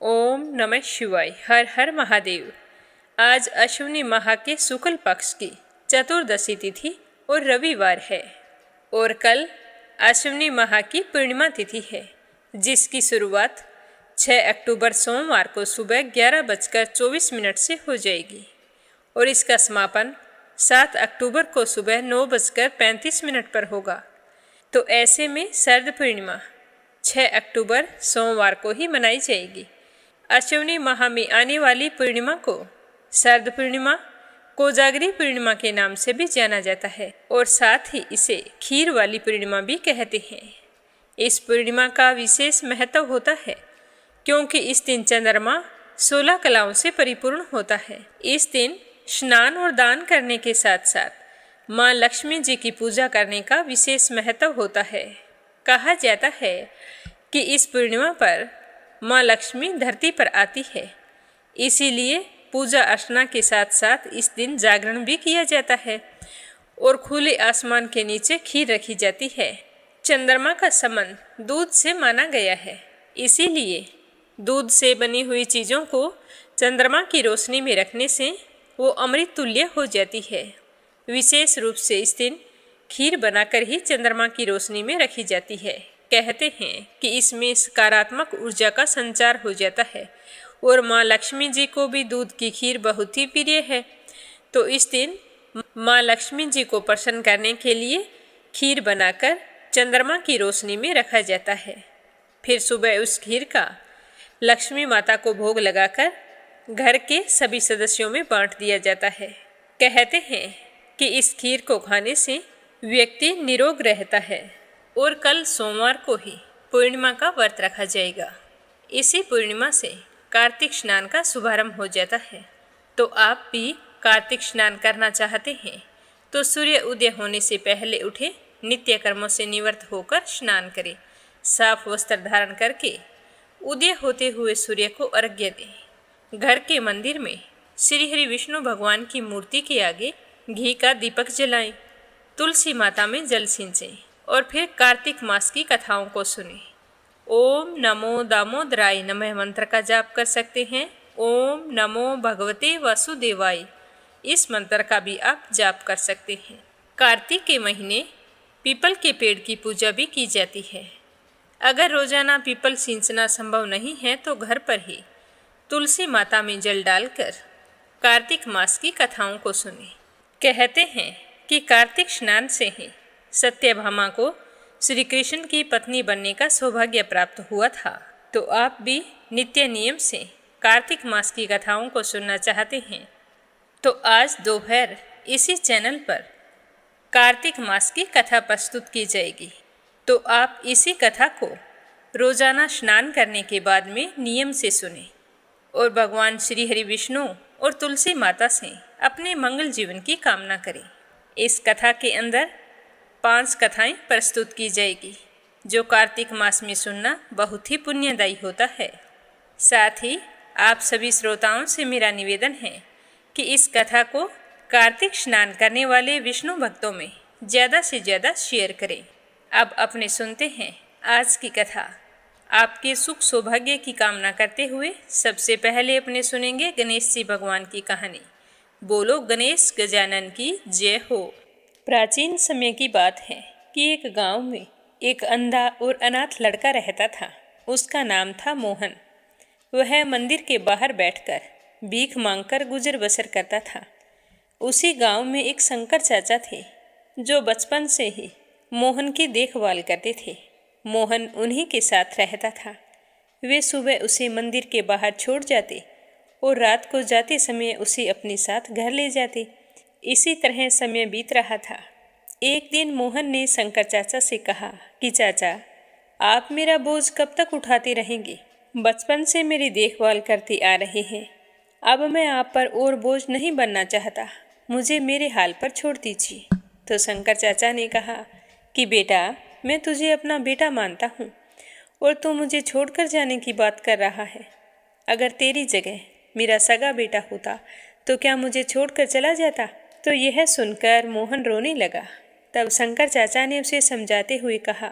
ओम नमः शिवाय। हर हर महादेव। आज अश्विनी माह के शुक्ल पक्ष की चतुर्दशी तिथि और रविवार है और कल अश्विनी माह की पूर्णिमा तिथि है, जिसकी शुरुआत 6 अक्टूबर सोमवार को सुबह 11:24 से हो जाएगी और इसका समापन 7 अक्टूबर को सुबह 9:35 पर होगा। तो ऐसे में शरद पूर्णिमा 6 अक्टूबर सोमवार को ही मनाई जाएगी। अश्विनी माह में आने वाली पूर्णिमा को शरद पूर्णिमा, कोजागरी पूर्णिमा के नाम से भी जाना जाता है और साथ ही इसे खीर वाली पूर्णिमा भी कहते हैं। इस पूर्णिमा का विशेष महत्व होता है क्योंकि इस दिन चंद्रमा 16 कलाओं से परिपूर्ण होता है। इस दिन स्नान और दान करने के साथ साथ माँ लक्ष्मी जी की पूजा करने का विशेष महत्व होता है। कहा जाता है कि इस पूर्णिमा पर माँ लक्ष्मी धरती पर आती है, इसीलिए पूजा अर्चना के साथ साथ इस दिन जागरण भी किया जाता है और खुले आसमान के नीचे खीर रखी जाती है। चंद्रमा का संबंध दूध से माना गया है, इसीलिए दूध से बनी हुई चीज़ों को चंद्रमा की रोशनी में रखने से वो अमृत तुल्य हो जाती है। विशेष रूप से इस दिन खीर बनाकर ही चंद्रमा की रोशनी में रखी जाती है। कहते हैं कि इसमें सकारात्मक ऊर्जा का संचार हो जाता है और माँ लक्ष्मी जी को भी दूध की खीर बहुत ही प्रिय है। तो इस दिन माँ लक्ष्मी जी को प्रसन्न करने के लिए खीर बनाकर चंद्रमा की रोशनी में रखा जाता है। फिर सुबह उस खीर का लक्ष्मी माता को भोग लगाकर घर के सभी सदस्यों में बांट दिया जाता है। कहते हैं कि इस खीर को खाने से व्यक्ति निरोग रहता है और कल सोमवार को ही पूर्णिमा का व्रत रखा जाएगा। इसी पूर्णिमा से कार्तिक स्नान का शुभारंभ हो जाता है। तो आप भी कार्तिक स्नान करना चाहते हैं तो सूर्य उदय होने से पहले उठे, नित्य कर्मों से निवृत्त होकर स्नान करें, साफ वस्त्र धारण करके उदय होते हुए सूर्य को अर्घ्य दें। घर के मंदिर में श्री हरि विष्णु भगवान की मूर्ति के आगे घी का दीपक जलाएं, तुलसी माता में जल सिंचें और फिर कार्तिक मास की कथाओं को सुनें। ओम नमो दामोदराय नमः मंत्र का जाप कर सकते हैं। ओम नमो भगवते वासुदेवाय, इस मंत्र का भी आप जाप कर सकते हैं। कार्तिक के महीने पीपल के पेड़ की पूजा भी की जाती है। अगर रोजाना पीपल सींचना संभव नहीं है तो घर पर ही तुलसी माता में जल डालकर कार्तिक मास की कथाओं को सुनें। कहते हैं कि कार्तिक स्नान से ही सत्यभामा को श्री कृष्ण की पत्नी बनने का सौभाग्य प्राप्त हुआ था। तो आप भी नित्य नियम से कार्तिक मास की कथाओं को सुनना चाहते हैं तो आज दोपहर इसी चैनल पर कार्तिक मास की कथा प्रस्तुत की जाएगी। तो आप इसी कथा को रोजाना स्नान करने के बाद में नियम से सुनें और भगवान श्री हरि विष्णु और तुलसी माता से अपने मंगल जीवन की कामना करें। इस कथा के अंदर 5 कथाएं प्रस्तुत की जाएगी जो कार्तिक मास में सुनना बहुत ही पुण्यदायी होता है। साथ ही आप सभी श्रोताओं से मेरा निवेदन है कि इस कथा को कार्तिक स्नान करने वाले विष्णु भक्तों में ज़्यादा से ज़्यादा शेयर करें। अब अपने सुनते हैं आज की कथा। आपके सुख सौभाग्य की कामना करते हुए सबसे पहले अपने सुनेंगे गणेश जी भगवान की कहानी। बोलो गणेश गजानन की जय हो। प्राचीन समय की बात है कि एक गांव में एक अंधा और अनाथ लड़का रहता था। उसका नाम था मोहन। वह मंदिर के बाहर बैठकर भीख मांगकर गुजर बसर करता था। उसी गांव में एक शंकर चाचा थे जो बचपन से ही मोहन की देखभाल करते थे। मोहन उन्हीं के साथ रहता था। वे सुबह उसे मंदिर के बाहर छोड़ जाते और रात को जाते समय उसे अपने साथ घर ले जाते। इसी तरह समय बीत रहा था। एक दिन मोहन ने शंकर चाचा से कहा कि चाचा, आप मेरा बोझ कब तक उठाते रहेंगे? बचपन से मेरी देखभाल करते आ रहे हैं। अब मैं आप पर और बोझ नहीं बनना चाहता, मुझे मेरे हाल पर छोड़ दीजिए। तो शंकर चाचा ने कहा कि बेटा, मैं तुझे अपना बेटा मानता हूँ और तू मुझे छोड़कर जाने की बात कर रहा है। अगर तेरी जगह मेरा सगा बेटा होता तो क्या मुझे छोड़कर चला जाता? तो यह सुनकर मोहन रोने लगा। तब शंकर चाचा ने उसे समझाते हुए कहा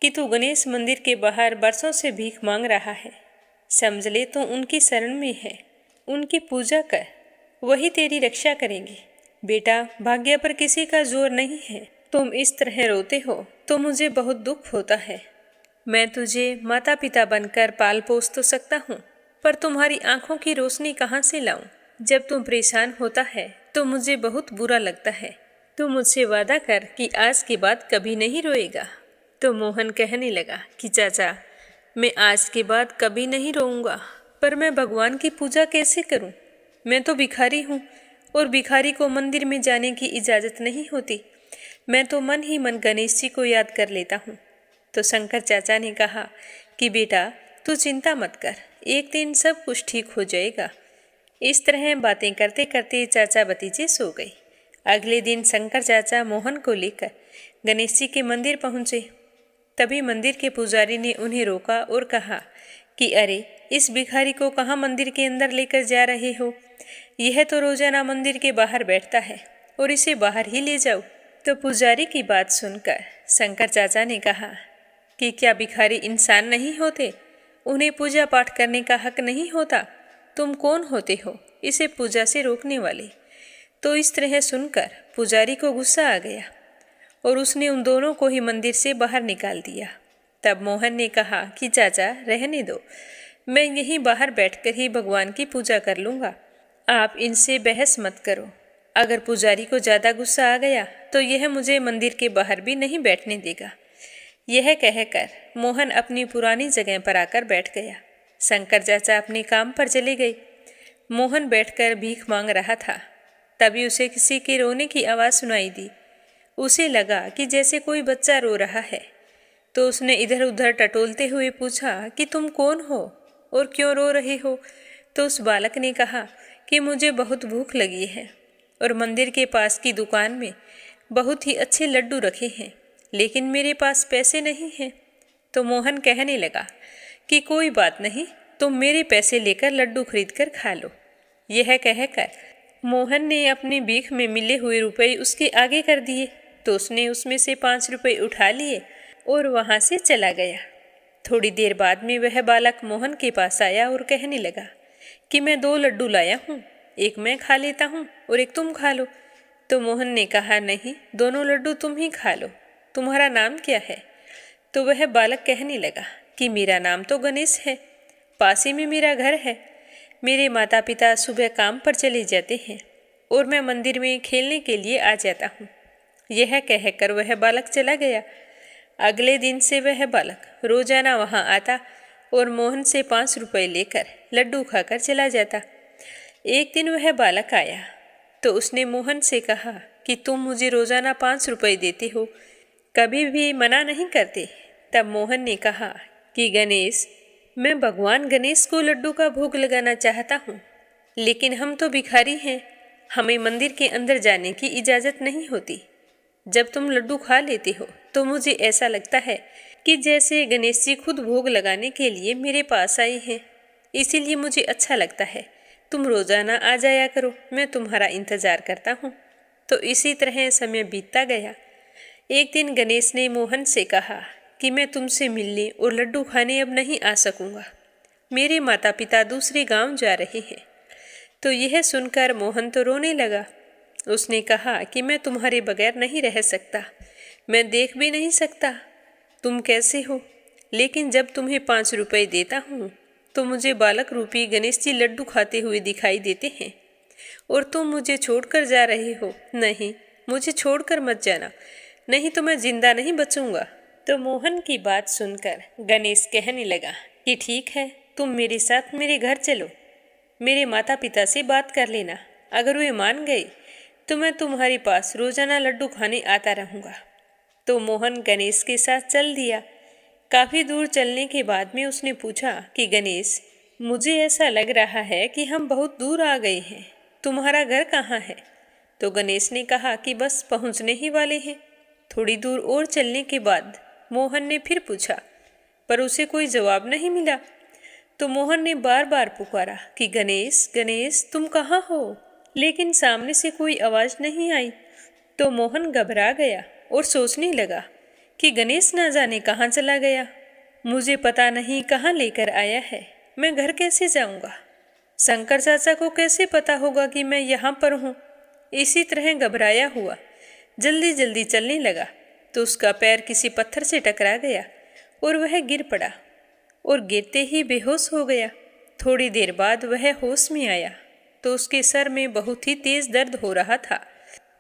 कि तू गणेश मंदिर के बाहर बरसों से भीख मांग रहा है समझ ले तो उनकी शरण में है, उनकी पूजा कर, वही तेरी रक्षा करेंगे। बेटा, भाग्य पर किसी का जोर नहीं है। तुम इस तरह रोते हो तो मुझे बहुत दुख होता है। मैं तुझे माता पिता बनकर पाल पोस तो सकता हूँ, पर तुम्हारी आंखों की रोशनी कहाँ से लाऊं? जब तुम परेशान होता है तो मुझे बहुत बुरा लगता है। तू मुझसे वादा कर कि आज के बाद कभी नहीं रोएगा। तो मोहन कहने लगा कि चाचा, मैं आज के बाद कभी नहीं रोऊंगा, पर मैं भगवान की पूजा कैसे करूं? मैं तो भिखारी हूँ और भिखारी को मंदिर में जाने की इजाज़त नहीं होती। मैं तो मन ही मन गणेश जी को याद कर लेता हूँ। तो शंकर चाचा ने कहा कि बेटा, तू चिंता मत कर, एक दिन सब कुछ ठीक हो जाएगा। इस तरह बातें करते करते चाचा भतीजे सो गए। अगले दिन शंकर चाचा मोहन को लेकर गणेश जी के मंदिर पहुँचे। तभी मंदिर के पुजारी ने उन्हें रोका और कहा कि अरे, इस भिखारी को कहाँ मंदिर के अंदर लेकर जा रहे हो? यह तो रोजाना मंदिर के बाहर बैठता है और इसे बाहर ही ले जाओ। तो पुजारी की बात सुनकर शंकर चाचा ने कहा कि क्या भिखारी इंसान नहीं होते? उन्हें पूजा पाठ करने का हक नहीं होता? तुम कौन होते हो इसे पूजा से रोकने वाले? तो इस तरह सुनकर पुजारी को गुस्सा आ गया और उसने उन दोनों को ही मंदिर से बाहर निकाल दिया। तब मोहन ने कहा कि चाचा, रहने दो, मैं यहीं बाहर बैठकर ही भगवान की पूजा कर लूँगा। आप इनसे बहस मत करो। अगर पुजारी को ज़्यादा गुस्सा आ गया तो यह मुझे मंदिर के बाहर भी नहीं बैठने देगा। यह कहकर मोहन अपनी पुरानी जगह पर आकर बैठ गया। शंकर चाचा अपने काम पर चले गए। मोहन बैठकर भीख मांग रहा था। तभी उसे किसी के रोने की आवाज़ सुनाई दी। उसे लगा कि जैसे कोई बच्चा रो रहा है। तो उसने इधर उधर टटोलते हुए पूछा कि तुम कौन हो और क्यों रो रहे हो? तो उस बालक ने कहा कि मुझे बहुत भूख लगी है और मंदिर के पास की दुकान में बहुत ही अच्छे लड्डू रखे हैं, लेकिन मेरे पास पैसे नहीं हैं। तो मोहन कहने लगा कि कोई बात नहीं, तुम मेरे पैसे लेकर लड्डू खरीद कर खा लो। यह कहकर मोहन ने अपनी भीख में मिले हुए रुपए उसके आगे कर दिए। तो उसने उसमें से 5 रुपए उठा लिए और वहाँ से चला गया। थोड़ी देर बाद में वह बालक मोहन के पास आया और कहने लगा कि मैं 2 लड्डू लाया हूँ, एक मैं खा लेता हूँ और एक तुम खा लो। तो मोहन ने कहा, नहीं, दोनों लड्डू तुम ही खा लो। तुम्हारा नाम क्या है? तो वह बालक कहने लगा कि मेरा नाम तो गणेश है, पास ही में मेरा घर है। मेरे माता पिता सुबह काम पर चले जाते हैं और मैं मंदिर में खेलने के लिए आ जाता हूँ। यह कहकर वह बालक चला गया। अगले दिन से वह बालक रोजाना वहाँ आता और मोहन से 5 रुपए लेकर लड्डू खाकर चला जाता। एक दिन वह बालक आया तो उसने मोहन से कहा कि तुम मुझे रोजाना 5 रुपए देते हो, कभी भी मना नहीं करते। तब मोहन ने कहा कि गणेश, मैं भगवान गणेश को लड्डू का भोग लगाना चाहता हूँ, लेकिन हम तो भिखारी हैं, हमें मंदिर के अंदर जाने की इजाज़त नहीं होती। जब तुम लड्डू खा लेते हो तो मुझे ऐसा लगता है कि जैसे गणेश जी खुद भोग लगाने के लिए मेरे पास आए हैं, इसीलिए मुझे अच्छा लगता है। तुम रोजाना आ जाया करो, मैं तुम्हारा इंतजार करता हूँ। तो इसी तरह समय बीतता गया। एक दिन गणेश ने मोहन से कहा कि मैं तुमसे मिलने और लड्डू खाने अब नहीं आ सकूँगा, मेरे माता पिता दूसरे गांव जा रहे हैं। तो यह सुनकर मोहन तो रोने लगा। उसने कहा कि मैं तुम्हारे बगैर नहीं रह सकता, मैं देख भी नहीं सकता तुम कैसे हो, लेकिन जब तुम्हें 5 रुपए देता हूँ तो मुझे बालक रूपी गणेश जी लड्डू खाते हुए दिखाई देते हैं और तुम मुझे छोड़कर जा रहे हो। नहीं, मुझे छोड़कर मत जाना, नहीं तो मैं जिंदा नहीं बचूंगा। तो मोहन की बात सुनकर गणेश कहने लगा कि ठीक है, तुम मेरे साथ मेरे घर चलो, मेरे माता पिता से बात कर लेना, अगर वे मान गए तो मैं तुम्हारे पास रोजाना लड्डू खाने आता रहूँगा। तो मोहन गणेश के साथ चल दिया। काफ़ी दूर चलने के बाद में उसने पूछा कि गणेश, मुझे ऐसा लग रहा है कि हम बहुत दूर आ गए हैं, तुम्हारा घर कहाँ है? तो गणेश ने कहा कि बस पहुँचने ही वाले हैं। थोड़ी दूर और चलने के बाद मोहन ने फिर पूछा, पर उसे कोई जवाब नहीं मिला। तो मोहन ने बार बार पुकारा कि गणेश, गणेश, तुम कहाँ हो? लेकिन सामने से कोई आवाज़ नहीं आई। तो मोहन घबरा गया और सोचने लगा कि गणेश ना जाने कहाँ चला गया, मुझे पता नहीं कहाँ लेकर आया है, मैं घर कैसे जाऊंगा? शंकर चाचा को कैसे पता होगा कि मैं यहाँ पर हूँ? इसी तरह घबराया हुआ जल्दी जल्दी चलने लगा तो उसका पैर किसी पत्थर से टकरा गया और वह गिर पड़ा और गिरते ही बेहोश हो गया। थोड़ी देर बाद वह होश में आया तो उसके सर में बहुत ही तेज दर्द हो रहा था।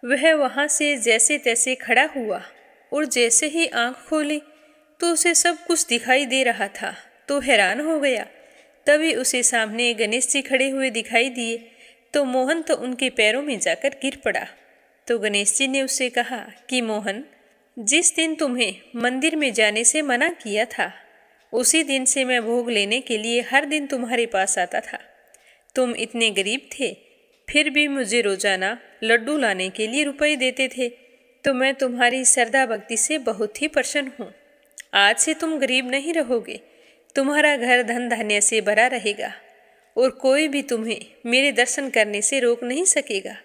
वह वहाँ से जैसे तैसे खड़ा हुआ और जैसे ही आंख खोली तो उसे सब कुछ दिखाई दे रहा था तो हैरान हो गया। तभी उसे सामने गणेश जी खड़े हुए दिखाई दिए तो मोहन तो उनके पैरों में जाकर गिर पड़ा। तो गणेश जी ने उससे कहा कि मोहन, जिस दिन तुम्हें मंदिर में जाने से मना किया था उसी दिन से मैं भोग लेने के लिए हर दिन तुम्हारे पास आता था। तुम इतने गरीब थे फिर भी मुझे रोजाना लड्डू लाने के लिए रुपए देते थे तो मैं तुम्हारी श्रद्धा भक्ति से बहुत ही प्रसन्न हूँ। आज से तुम गरीब नहीं रहोगे, तुम्हारा घर धन धान्य से भरा रहेगा और कोई भी तुम्हें मेरे दर्शन करने से रोक नहीं सकेगा।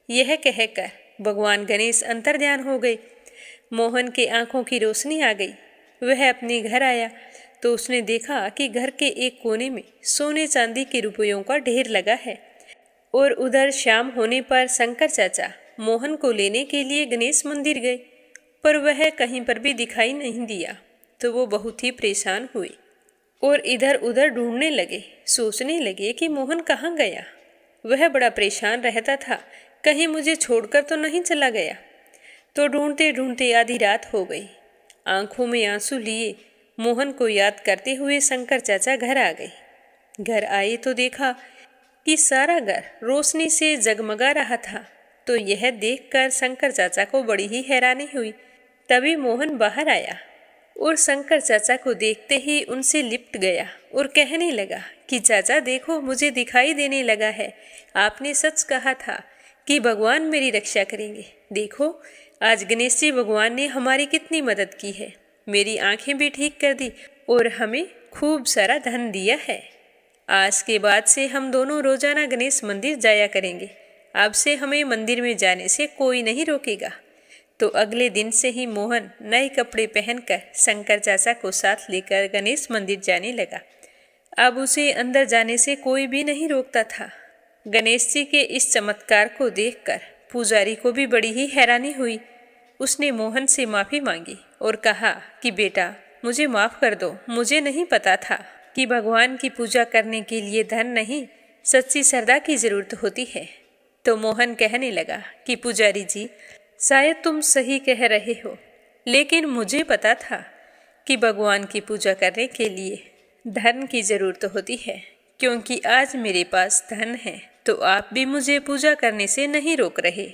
यह कहकर भगवान गणेश अंतर्ध्यान हो गए। मोहन के आंखों की रोशनी आ गई। वह अपने घर आया तो उसने देखा कि घर के एक कोने में सोने चांदी के रुपयों का ढेर लगा है और उधर शाम होने पर शंकर चाचा मोहन को लेने के लिए गणेश मंदिर गए पर वह कहीं पर भी दिखाई नहीं दिया। तो वो बहुत ही परेशान हुए और इधर उधर ढूंढने लगे, सोचने लगे कि मोहन कहाँ गया। वह बड़ा परेशान रहता था, कहीं मुझे छोड़कर तो नहीं चला गया। तो ढूंढते ढूंढते आधी रात हो गई। आंखों में आंसू लिए मोहन को याद करते हुए शंकर चाचा घर आ गए। घर आए तो देखा कि सारा घर रोशनी से जगमगा रहा था। तो यह देखकर शंकर चाचा को बड़ी ही हैरानी हुई। तभी मोहन बाहर आया और शंकर चाचा को देखते ही उनसे लिपट गया और कहने लगा कि चाचा देखो, मुझे दिखाई देने लगा है। आपने सच कहा था कि भगवान मेरी रक्षा करेंगे। देखो आज गणेश जी भगवान ने हमारी कितनी मदद की है, मेरी आंखें भी ठीक कर दी और हमें खूब सारा धन दिया है। आज के बाद से हम दोनों रोजाना गणेश मंदिर जाया करेंगे। अब से हमें मंदिर में जाने से कोई नहीं रोकेगा। तो अगले दिन से ही मोहन नए कपड़े पहनकर शंकर चाचा को साथ लेकर गणेश मंदिर जाने लगा। अब उसे अंदर जाने से कोई भी नहीं रोकता था। गणेश जी के इस चमत्कार को देखकर पुजारी को भी बड़ी ही हैरानी हुई। उसने मोहन से माफ़ी मांगी और कहा कि बेटा मुझे माफ़ कर दो, मुझे नहीं पता था कि भगवान की पूजा करने के लिए धन नहीं, सच्ची श्रद्धा की जरूरत होती है। तो मोहन कहने लगा कि पुजारी जी, शायद तुम सही कह रहे हो, लेकिन मुझे पता था कि भगवान की पूजा करने के लिए धन की जरूरत होती है, क्योंकि आज मेरे पास धन है तो आप भी मुझे पूजा करने से नहीं रोक रहे।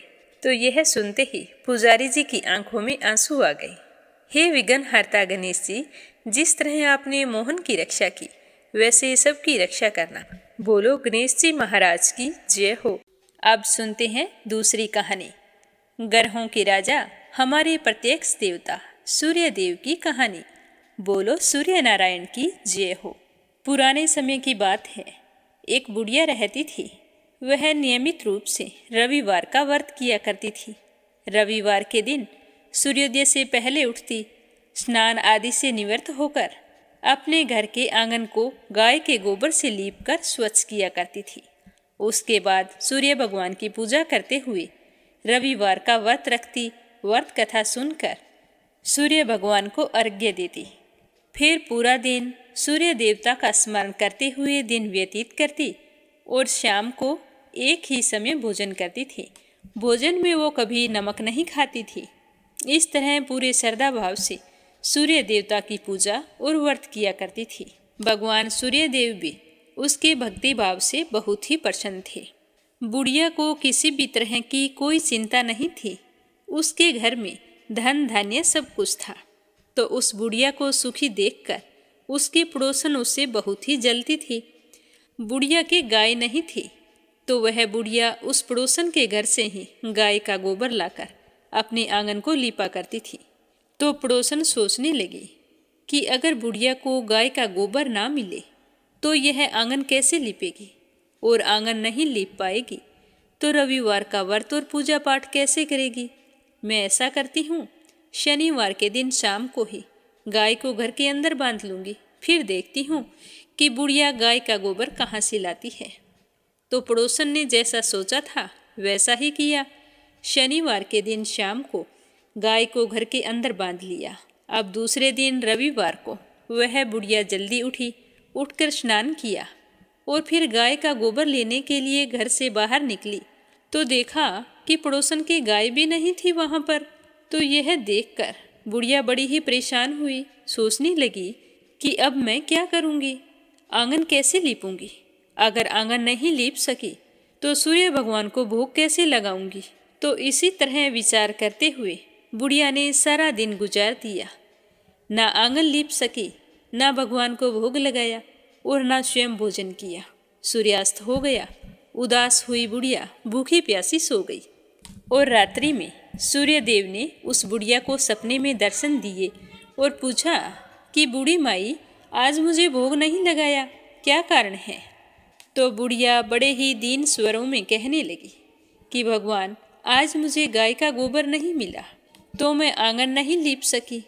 तो यह सुनते ही पुजारी जी की आंखों में आंसू आ गए। हे विघ्नहर्ता गणेश जी, जिस तरह आपने मोहन की रक्षा की वैसे सबकी रक्षा करना। बोलो गणेश जी महाराज की जय हो। अब सुनते हैं दूसरी कहानी, ग्रहों के राजा हमारे प्रत्यक्ष देवता सूर्य देव की कहानी। बोलो सूर्य नारायण की जय हो। पुराने समय की बात है, एक बुढ़िया रहती थी। वह नियमित रूप से रविवार का व्रत किया करती थी। रविवार के दिन सूर्योदय से पहले उठती, स्नान आदि से निवृत्त होकर अपने घर के आंगन को गाय के गोबर से लीपकर स्वच्छ किया करती थी। उसके बाद सूर्य भगवान की पूजा करते हुए रविवार का व्रत रखती। व्रत कथा सुनकर सूर्य भगवान को अर्घ्य देती। फिर पूरा दिन सूर्य देवता का स्मरण करते हुए दिन व्यतीत करती और शाम को एक ही समय भोजन करती थी। भोजन में वो कभी नमक नहीं खाती थी। इस तरह पूरे श्रद्धा भाव से सूर्य देवता की पूजा और व्रत किया करती थी। भगवान सूर्य देव भी उसके भक्ति भाव से बहुत ही प्रसन्न थे। बुढ़िया को किसी भी तरह की कोई चिंता नहीं थी। उसके घर में धन धान्य सब कुछ था। तो उस बुढ़िया को सुखी देखकर उसकी पड़ोसन उससे बहुत ही जलती थी। बुढ़िया की गाय नहीं थी तो वह बुढ़िया उस पड़ोसन के घर से ही गाय का गोबर लाकर अपने आंगन को लीपा करती थी। तो पड़ोसन सोचने लगी कि अगर बुढ़िया को गाय का गोबर ना मिले तो यह आंगन कैसे लीपेगी और आंगन नहीं लीप पाएगी तो रविवार का व्रत और पूजा पाठ कैसे करेगी। मैं ऐसा करती हूँ, शनिवार के दिन शाम को ही गाय को घर के अंदर बांध लूँगी, फिर देखती हूँ कि बुढ़िया गाय का गोबर कहाँ से लाती है। तो पड़ोसन ने जैसा सोचा था वैसा ही किया। शनिवार के दिन शाम को गाय को घर के अंदर बांध लिया। अब दूसरे दिन रविवार को वह बुढ़िया जल्दी उठी, उठकर स्नान किया और फिर गाय का गोबर लेने के लिए घर से बाहर निकली तो देखा कि पड़ोसन की गाय भी नहीं थी वहाँ पर। तो यह देखकर बुढ़िया बड़ी ही परेशान हुई। सोचने लगी कि अब मैं क्या करूँगी, आंगन कैसे लीपूंगी। अगर आंगन नहीं लीप सकी तो सूर्य भगवान को भोग कैसे लगाऊंगी। तो इसी तरह विचार करते हुए बुढ़िया ने सारा दिन गुजार दिया। ना आंगन लीप सकी, ना भगवान को भोग लगाया और ना स्वयं भोजन किया। सूर्यास्त हो गया। उदास हुई बुढ़िया भूखी प्यासी सो गई। और रात्रि में सूर्य देव ने उस बुढ़िया को सपने में दर्शन दिए और पूछा कि बूढ़ी माई, आज मुझे भोग नहीं लगाया, क्या कारण है। तो बुढ़िया बड़े ही दीन स्वरों में कहने लगी कि भगवान, आज मुझे गाय का गोबर नहीं मिला तो मैं आंगन नहीं लीप सकी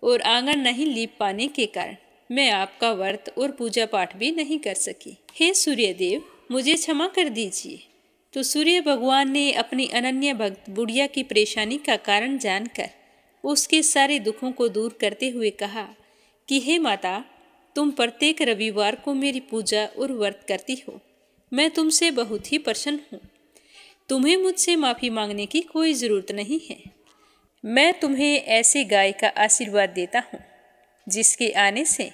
और आंगन नहीं लीप पाने के कारण मैं आपका व्रत और पूजा पाठ भी नहीं कर सकी। हे सूर्य देव, मुझे क्षमा कर दीजिए। तो सूर्य भगवान ने अपनी अनन्य भक्त बुढ़िया की परेशानी का कारण जानकर उसके सारे दुखों को दूर करते हुए कहा कि हे माता, तुम प्रत्येक रविवार को मेरी पूजा और व्रत करती हो। मैं तुमसे बहुत ही प्रसन्न हूँ। तुम्हें मुझसे माफ़ी मांगने की कोई ज़रूरत नहीं है। मैं तुम्हें ऐसी गाय का आशीर्वाद देता हूँ जिसके आने से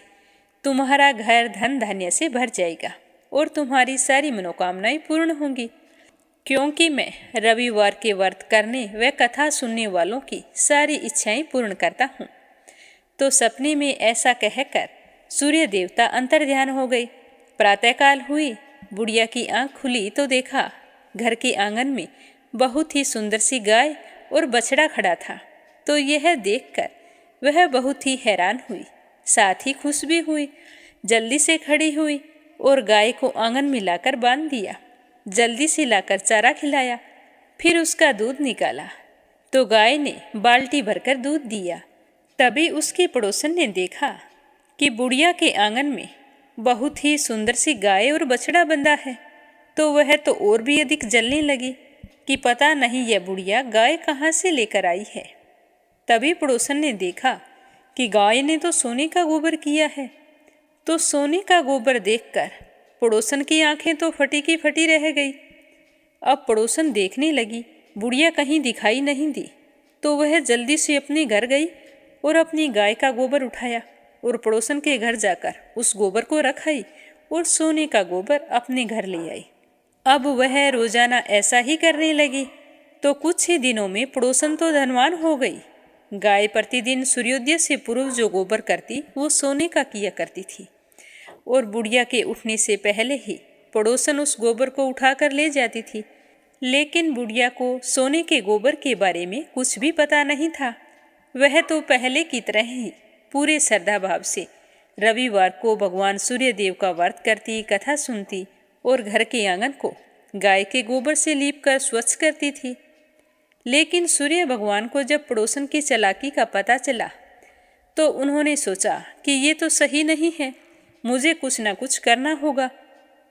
तुम्हारा घर धन धान्य से भर जाएगा और तुम्हारी सारी मनोकामनाएं पूर्ण होंगी, क्योंकि मैं रविवार के व्रत करने व कथा सुनने वालों की सारी इच्छाएं पूर्ण करता हूँ। तो सपने में ऐसा कहकर सूर्य देवता अंतर्ध्यान हो गए। प्रातःकाल हुई, बुढ़िया की आंख खुली तो देखा घर के आंगन में बहुत ही सुंदर सी गाय और बछड़ा खड़ा था। तो यह देखकर वह बहुत ही हैरान हुई, साथ ही खुश भी हुई। जल्दी से खड़ी हुई और गाय को आंगन में लाकर बांध दिया। जल्दी से लाकर चारा खिलाया, फिर उसका दूध निकाला तो गाय ने बाल्टी भरकर दूध दिया। तभी उसके पड़ोसन ने देखा कि बुढ़िया के आंगन में बहुत ही सुंदर सी गाय और बछड़ा बंधा है। तो वह तो और भी अधिक जलने लगी कि पता नहीं यह बुढ़िया गाय कहाँ से लेकर आई है। तभी पड़ोसन ने देखा कि गाय ने तो सोने का गोबर किया है। तो सोने का गोबर देखकर पड़ोसन की आंखें तो फटी की फटी रह गई। अब पड़ोसन देखने लगी, बुढ़िया कहीं दिखाई नहीं दी। तो वह जल्दी से अपने घर गई और अपनी गाय का गोबर उठाया और पड़ोसन के घर जाकर उस गोबर को रख आई और सोने का गोबर अपने घर ले आई। अब वह रोजाना ऐसा ही करने लगी। तो कुछ ही दिनों में पड़ोसन तो धनवान हो गई। गाय प्रतिदिन सूर्योदय से पूर्व जो गोबर करती वो सोने का किया करती थी और बुढ़िया के उठने से पहले ही पड़ोसन उस गोबर को उठाकर ले जाती थी। लेकिन बुढ़िया को सोने के गोबर के बारे में कुछ भी पता नहीं था। वह तो पहले की तरह ही पूरे श्रद्धा भाव से रविवार को भगवान सूर्य देव का व्रत करती, कथा सुनती और घर के आंगन को गाय के गोबर से लीपकर स्वच्छ करती थी। लेकिन सूर्य भगवान को जब पड़ोसन की चालाकी का पता चला तो उन्होंने सोचा कि ये तो सही नहीं है, मुझे कुछ न कुछ करना होगा।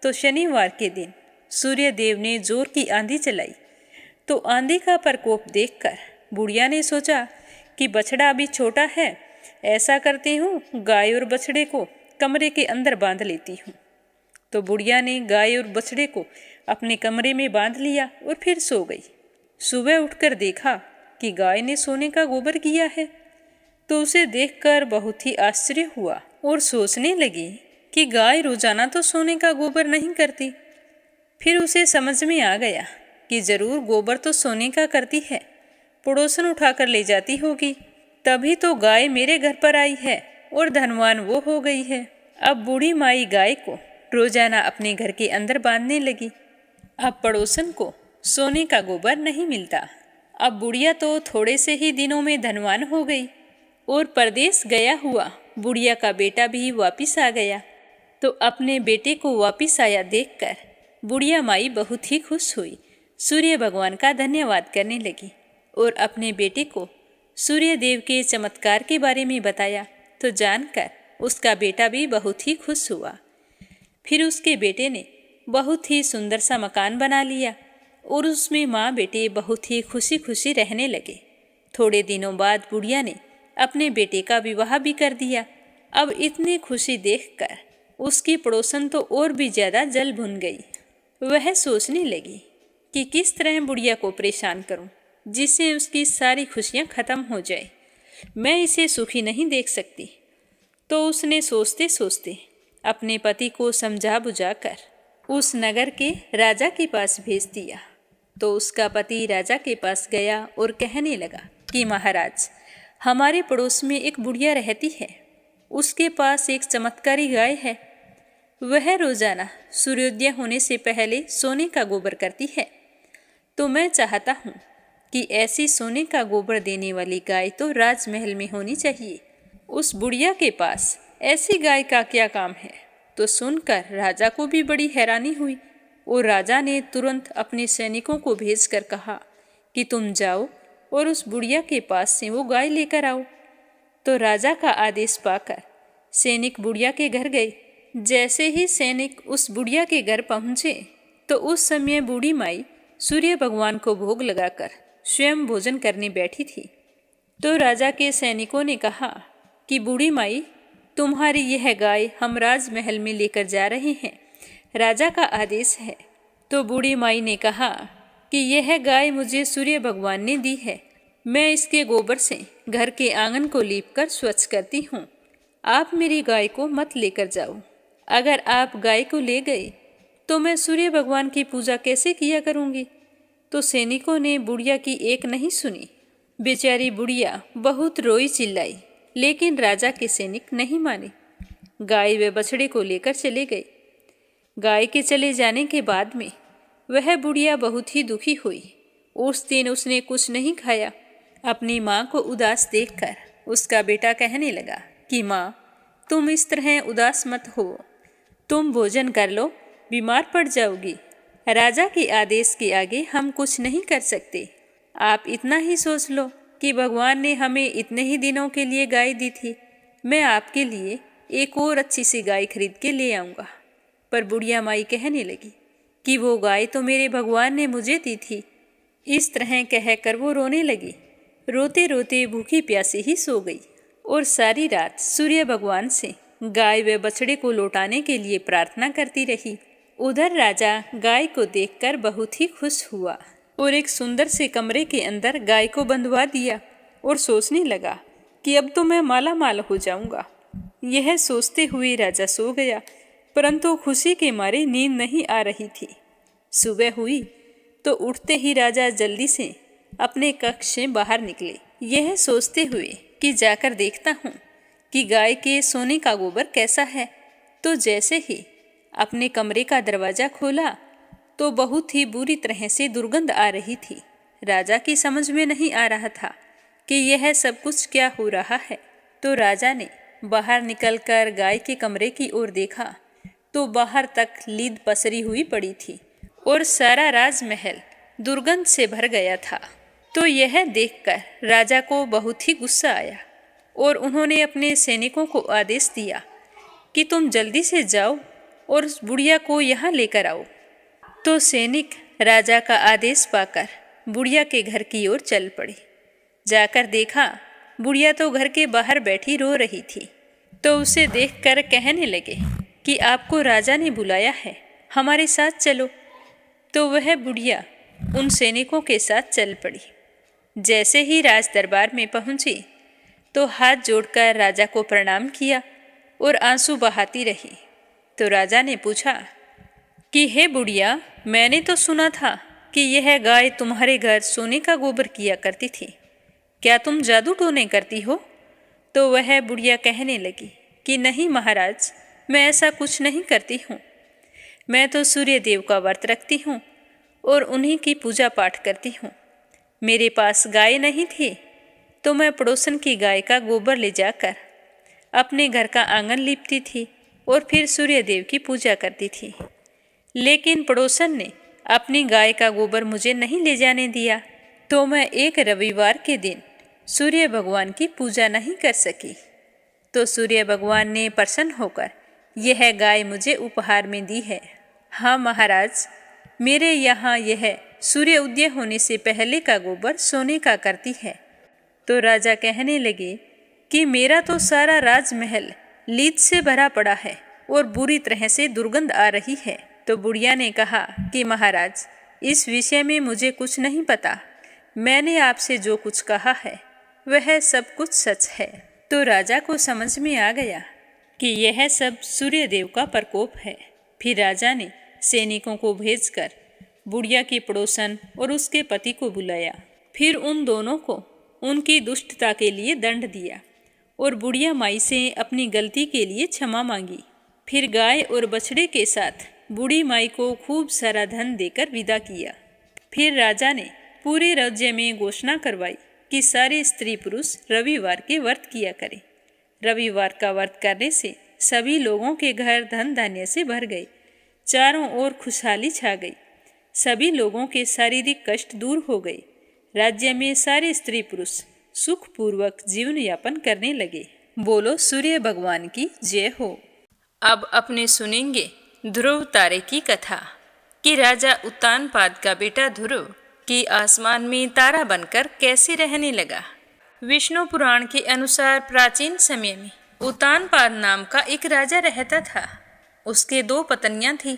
तो शनिवार के दिन सूर्य देव ने जोर की आंधी चलाई। तो आंधी का प्रकोप देखकर बुढ़िया ने सोचा कि बछड़ा अभी छोटा है, ऐसा करती हूँ गाय और बछड़े को कमरे के अंदर बांध लेती हूँ। तो बुढ़िया ने गाय और बछड़े को अपने कमरे में बांध लिया और फिर सो गई। सुबह उठकर देखा कि गाय ने सोने का गोबर किया है। तो उसे देखकर बहुत ही आश्चर्य हुआ और सोचने लगी कि गाय रोजाना तो सोने का गोबर नहीं करती। फिर उसे समझ में आ गया कि जरूर गोबर तो सोने का करती है, पड़ोसन उठाकर ले जाती होगी, तभी तो गाय मेरे घर पर आई है और धनवान वो हो गई है। अब बूढ़ी माई गाय को रोजाना अपने घर के अंदर बांधने लगी। अब पड़ोसन को सोने का गोबर नहीं मिलता। अब बुढ़िया तो थोड़े से ही दिनों में धनवान हो गई और परदेश गया हुआ बुढ़िया का बेटा भी वापिस आ गया। तो अपने बेटे को वापिस आया देखकर बुढ़िया माई बहुत ही खुश हुई, सूर्य भगवान का धन्यवाद करने लगी और अपने बेटे को सूर्य देव के चमत्कार के बारे में बताया। तो जानकर उसका बेटा भी बहुत ही खुश हुआ। फिर उसके बेटे ने बहुत ही सुंदर सा मकान बना लिया और उसमें माँ बेटे बहुत ही खुशी खुशी रहने लगे। थोड़े दिनों बाद बुढ़िया ने अपने बेटे का विवाह भी कर दिया। अब इतनी खुशी देखकर उसकी पड़ोसन तो और भी ज़्यादा जल भुन गई। वह सोचने लगी कि किस तरह बुढ़िया को परेशान करूं जिससे उसकी सारी खुशियां खत्म हो जाए। मैं इसे सुखी नहीं देख सकती। तो उसने सोचते सोचते अपने पति को समझा बुझाकर उस नगर के राजा के पास भेज दिया। तो उसका पति राजा के पास गया और कहने लगा कि महाराज, हमारे पड़ोस में एक बुढ़िया रहती है। उसके पास एक चमत्कारी गाय है। वह रोजाना सूर्योदय होने से पहले सोने का गोबर करती है। तो मैं चाहता हूँ कि ऐसी सोने का गोबर देने वाली गाय तो राजमहल में होनी चाहिए। उस बुढ़िया के पास ऐसी गाय का क्या काम है? तो सुनकर राजा को भी बड़ी हैरानी हुई और राजा ने तुरंत अपने सैनिकों को भेजकर कहा कि तुम जाओ और उस बुढ़िया के पास से वो गाय लेकर आओ। तो राजा का आदेश पाकर सैनिक बुढ़िया के घर गए। जैसे ही सैनिक उस बुढ़िया के घर पहुँचे तो उस समय बूढ़ी माई सूर्य भगवान को भोग लगाकर स्वयं भोजन करने बैठी थी। तो राजा के सैनिकों ने कहा कि बूढ़ी माई, तुम्हारी यह गाय हम राजमहल में लेकर जा रहे हैं, राजा का आदेश है। तो बूढ़ी माई ने कहा कि यह गाय मुझे सूर्य भगवान ने दी है। मैं इसके गोबर से घर के आंगन को लीपकर स्वच्छ करती हूँ। आप मेरी गाय को मत लेकर जाओ। अगर आप गाय को ले गए तो मैं सूर्य भगवान की पूजा कैसे किया करूँगी? तो सैनिकों ने बुढ़िया की एक नहीं सुनी। बेचारी बुढ़िया बहुत रोई चिल्लाई, लेकिन राजा के सैनिक नहीं माने। गाय व बछड़े को लेकर चले गए। गाय के चले जाने के बाद में वह बुढ़िया बहुत ही दुखी हुई। उस दिन उसने कुछ नहीं खाया। अपनी माँ को उदास देखकर उसका बेटा कहने लगा कि माँ, तुम इस तरह उदास मत हो, तुम भोजन कर लो, बीमार पड़ जाओगी। राजा के आदेश के आगे हम कुछ नहीं कर सकते। आप इतना ही सोच लो कि भगवान ने हमें इतने ही दिनों के लिए गाय दी थी। मैं आपके लिए एक और अच्छी सी गाय खरीद के ले आऊँगा। पर बुढ़िया माई कहने लगी कि वो गाय तो मेरे भगवान ने मुझे दी थी। इस तरह कहकर वो रोने लगी। रोते रोते भूखी प्यासी ही सो गई और सारी रात सूर्य भगवान से गाय व बछड़े को लौटाने के लिए प्रार्थना करती रही। उधर राजा गाय को देखकर बहुत ही खुश हुआ और एक सुंदर से कमरे के अंदर गाय को बंधवा दिया और सोचने लगा कि अब तो मैं माला माल हो जाऊंगा। यह सोचते हुए राजा सो गया, परंतु खुशी के मारे नींद नहीं आ रही थी। सुबह हुई तो उठते ही राजा जल्दी से अपने कक्ष से बाहर निकले, यह सोचते हुए कि जाकर देखता हूँ कि गाय के सोने का गोबर कैसा है। तो जैसे ही अपने कमरे का दरवाज़ा खोला तो बहुत ही बुरी तरह से दुर्गंध आ रही थी। राजा की समझ में नहीं आ रहा था कि यह सब कुछ क्या हो रहा है। तो राजा ने बाहर निकलकर गाय के कमरे की ओर देखा तो बाहर तक लीद पसरी हुई पड़ी थी और सारा राजमहल दुर्गंध से भर गया था। तो यह देखकर राजा को बहुत ही गुस्सा आया और उन्होंने अपने सैनिकों को आदेश दिया कि तुम जल्दी से जाओ और उस बुढ़िया को यहाँ लेकर आओ। तो सैनिक राजा का आदेश पाकर बुढ़िया के घर की ओर चल पड़े। जाकर देखा बुढ़िया तो घर के बाहर बैठी रो रही थी। तो उसे देखकर कहने लगे कि आपको राजा ने बुलाया है, हमारे साथ चलो। तो वह बुढ़िया उन सैनिकों के साथ चल पड़ी। जैसे ही राज दरबार में पहुंची तो हाथ जोड़कर राजा को प्रणाम किया और आंसू बहाती रही। तो राजा ने पूछा कि हे बुढ़िया, मैंने तो सुना था कि यह गाय तुम्हारे घर सोने का गोबर किया करती थी, क्या तुम जादू टोने करती हो? तो वह बुढ़िया कहने लगी कि नहीं महाराज, मैं ऐसा कुछ नहीं करती हूँ। मैं तो सूर्य देव का व्रत रखती हूँ और उन्हीं की पूजा पाठ करती हूँ। मेरे पास गाय नहीं थी तो मैं पड़ोसन की गाय का गोबर ले जाकर अपने घर का आंगन लीपती थी और फिर सूर्य देव की पूजा करती थी। लेकिन पड़ोसन ने अपनी गाय का गोबर मुझे नहीं ले जाने दिया, तो मैं एक रविवार के दिन सूर्य भगवान की पूजा नहीं कर सकी। तो सूर्य भगवान ने प्रसन्न होकर यह गाय मुझे उपहार में दी है। हाँ महाराज, मेरे यहाँ यह सूर्य उदय होने से पहले का गोबर सोने का करती है। तो राजा कहने लगे कि मेरा तो सारा राजमहल लीद से भरा पड़ा है और बुरी तरह से दुर्गंध आ रही है। तो बुढ़िया ने कहा कि महाराज, इस विषय में मुझे कुछ नहीं पता। मैंने आपसे जो कुछ कहा है वह सब कुछ सच है। तो राजा को समझ में आ गया कि यह सब सूर्यदेव का प्रकोप है। फिर राजा ने सैनिकों को भेजकर बुढ़िया की पड़ोसन और उसके पति को बुलाया। फिर उन दोनों को उनकी दुष्टता के लिए दंड दिया और बुढ़िया माई से अपनी गलती के लिए क्षमा मांगी। फिर गाय और बछड़े के साथ बूढ़ी माई को खूब सारा धन देकर विदा किया। फिर राजा ने पूरे राज्य में घोषणा करवाई कि सारे स्त्री पुरुष रविवार के व्रत किया करें। रविवार का व्रत करने से सभी लोगों के घर धन धान्य से भर गए। चारों ओर खुशहाली छा गई। सभी लोगों के शारीरिक कष्ट दूर हो गए। राज्य में सारे स्त्री पुरुष सुखपूर्वक जीवन यापन करने लगे। बोलो सूर्य भगवान की जय हो। अब अपने सुनेंगे ध्रुव तारे की कथा कि राजा उत्तानपाद का बेटा ध्रुव कि आसमान में तारा बनकर कैसे रहने लगा। विष्णु पुराण के अनुसार प्राचीन समय में उत्तानपाद नाम का एक राजा रहता था। उसके 2 पत्नियां थीं।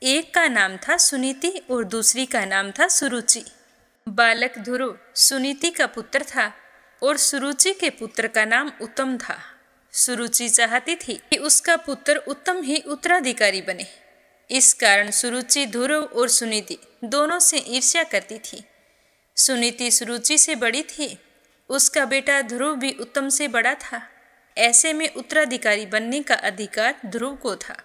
एक का नाम था सुनीति और दूसरी का नाम था सुरुचि। बालक ध्रुव सुनीति का पुत्र था और सुरुचि के पुत्र का नाम उत्तम था। सुरुचि चाहती थी कि उसका पुत्र उत्तम ही उत्तराधिकारी बने। इस कारण सुरुचि ध्रुव और सुनीति दोनों से ईर्ष्या करती थी। सुनीति सुरुचि से बड़ी थी। उसका बेटा ध्रुव भी उत्तम से बड़ा था। ऐसे में उत्तराधिकारी बनने का अधिकार ध्रुव को था।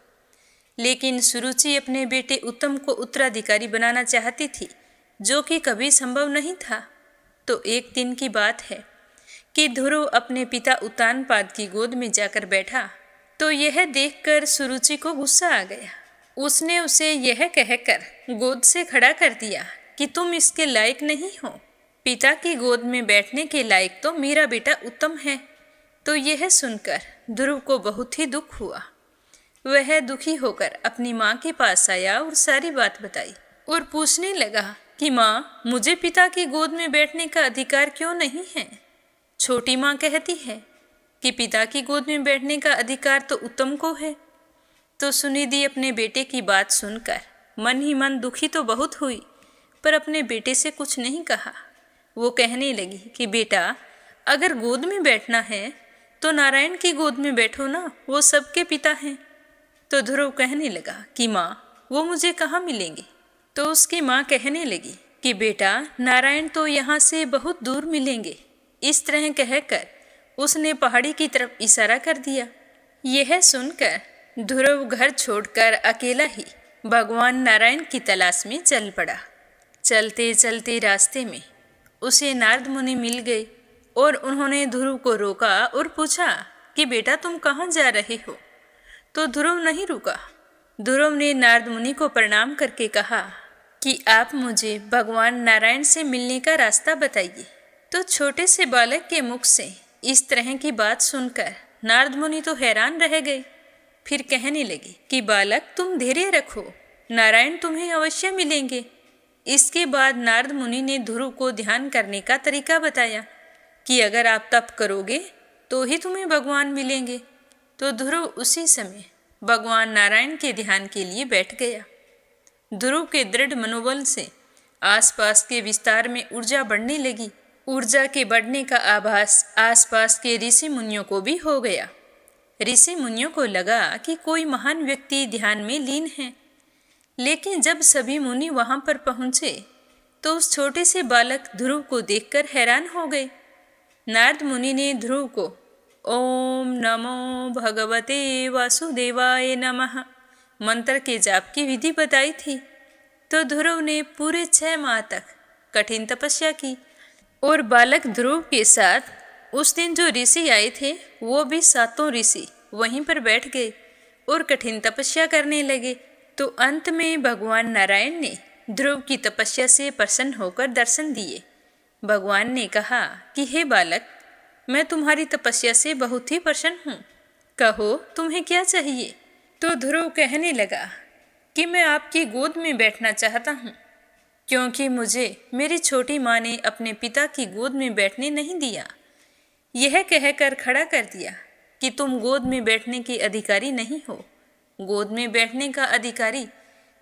लेकिन सुरुचि अपने बेटे उत्तम को उत्तराधिकारी बनाना चाहती थी, जो कि कभी संभव नहीं था। तो एक दिन की बात है कि ध्रुव अपने पिता उत्तानपाद की गोद में जाकर बैठा तो यह देखकर सुरुचि को गुस्सा आ गया। उसने उसे यह कहकर गोद से खड़ा कर दिया कि तुम इसके लायक नहीं हो। पिता की गोद में बैठने के लायक तो मेरा बेटा उत्तम है। तो यह सुनकर ध्रुव को बहुत ही दुख हुआ। वह दुखी होकर अपनी माँ के पास आया और सारी बात बताई और पूछने लगा कि माँ, मुझे पिता की गोद में बैठने का अधिकार क्यों नहीं है। छोटी माँ कहती है कि पिता की गोद में बैठने का अधिकार तो उत्तम को है। तो सुनिधि अपने बेटे की बात सुनकर मन ही मन दुखी तो बहुत हुई, पर अपने बेटे से कुछ नहीं कहा। वो कहने लगी कि बेटा, अगर गोद में बैठना है तो नारायण की गोद में बैठो ना, वो सबके पिता हैं। तो ध्रुव कहने लगा कि माँ, वो मुझे कहाँ मिलेंगे। तो उसकी माँ कहने लगी कि बेटा, नारायण तो यहाँ से बहुत दूर मिलेंगे। इस तरह कहकर उसने पहाड़ी की तरफ इशारा कर दिया। यह सुनकर ध्रुव घर छोड़कर अकेला ही भगवान नारायण की तलाश में चल पड़ा। चलते चलते रास्ते में उसे नारद मुनि मिल गए और उन्होंने ध्रुव को रोका और पूछा कि बेटा, तुम कहाँ जा रहे हो। तो ध्रुव नहीं रुका। ध्रुव ने नारद मुनि को प्रणाम करके कहा कि आप मुझे भगवान नारायण से मिलने का रास्ता बताइए। तो छोटे से बालक के मुख से इस तरह की बात सुनकर नारद मुनि तो हैरान रह गए। फिर कहने लगे कि बालक, तुम धैर्य रखो, नारायण तुम्हें अवश्य मिलेंगे। इसके बाद नारद मुनि ने ध्रुव को ध्यान करने का तरीका बताया कि अगर आप तप करोगे तो ही तुम्हें भगवान मिलेंगे। तो ध्रुव उसी समय भगवान नारायण के ध्यान के लिए बैठ गया। ध्रुव के दृढ़ मनोबल से आसपास के विस्तार में ऊर्जा बढ़ने लगी। ऊर्जा के बढ़ने का आभास आसपास के ऋषि मुनियों को भी हो गया। ऋषि मुनियों को लगा कि कोई महान व्यक्ति ध्यान में लीन है। लेकिन जब सभी मुनि वहां पर पहुंचे तो उस छोटे से बालक ध्रुव को देखकर हैरान हो गए। नारद मुनि ने ध्रुव को ओम नमो भगवते वासुदेवाय नमः मंत्र के जाप की विधि बताई थी। तो ध्रुव ने पूरे 6 माह तक कठिन तपस्या की और बालक ध्रुव के साथ उस दिन जो ऋषि आए थे वो भी 7 ऋषि वहीं पर बैठ गए और कठिन तपस्या करने लगे। तो अंत में भगवान नारायण ने ध्रुव की तपस्या से प्रसन्न होकर दर्शन दिए। भगवान ने कहा कि हे बालक, मैं तुम्हारी तपस्या से बहुत ही प्रसन्न हूँ। कहो तुम्हें क्या चाहिए। तो ध्रुव कहने लगा कि मैं आपकी गोद में बैठना चाहता हूँ, क्योंकि मुझे मेरी छोटी माँ ने अपने पिता की गोद में बैठने नहीं दिया। यह कहकर खड़ा कर दिया कि तुम गोद में बैठने के अधिकारी नहीं हो। गोद में बैठने का अधिकारी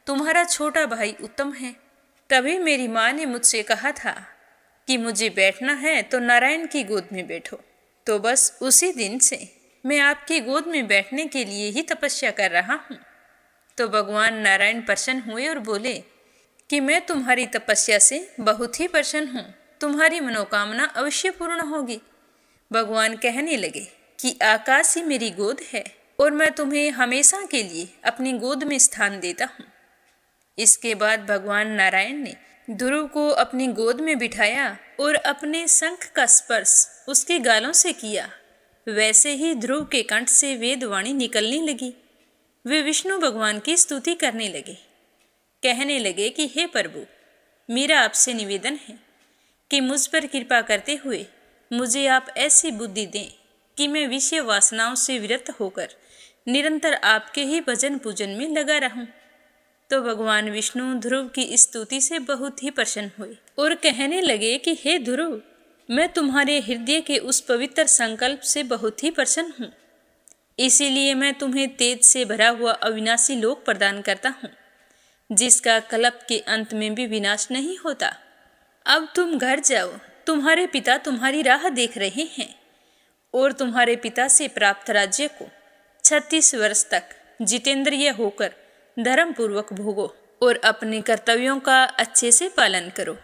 तुम्हारा छोटा भाई उत्तम है। तभी मेरी माँ ने मुझसे कहा था कि मुझे बैठना है तो नारायण की गोद में बैठो। तो बस उसी दिन से मैं आपकी गोद में बैठने के लिए ही तपस्या कर रहा हूँ। तो भगवान नारायण प्रसन्न हुए और बोले कि मैं तुम्हारी तपस्या से बहुत ही प्रसन्न हूँ, तुम्हारी मनोकामना अवश्य पूर्ण होगी। भगवान कहने लगे कि आकाश ही मेरी गोद है और मैं तुम्हें हमेशा के लिए अपनी गोद में स्थान देता हूँ। इसके बाद भगवान नारायण ने ध्रुव को अपनी गोद में बिठाया और अपने शंख का स्पर्श उसके गालों से किया। वैसे ही ध्रुव के कंठ से वेदवाणी निकलने लगी। वे विष्णु भगवान की स्तुति करने लगे। कहने लगे कि हे प्रभु, मेरा आपसे निवेदन है कि मुझ पर कृपा करते हुए मुझे आप ऐसी बुद्धि दें कि मैं विषय वासनाओं से विरत होकर निरंतर आपके ही भजन पूजन में लगा रहूं। तो भगवान विष्णु ध्रुव की स्तुति से बहुत ही प्रसन्न हुए और कहने लगे कि हे ध्रुव, मैं तुम्हारे हृदय के उस पवित्र संकल्प से बहुत ही प्रसन्न हूँ। इसीलिए मैं तुम्हें तेज से भरा हुआ अविनाशी लोक प्रदान करता हूँ, जिसका कल्प के अंत में भी विनाश नहीं होता। अब तुम घर जाओ, तुम्हारे पिता तुम्हारी राह देख रहे हैं और तुम्हारे पिता से प्राप्त राज्य को 36 वर्ष तक जितेंद्रिय होकर धर्मपूर्वक भोगो और अपने कर्तव्यों का अच्छे से पालन करो।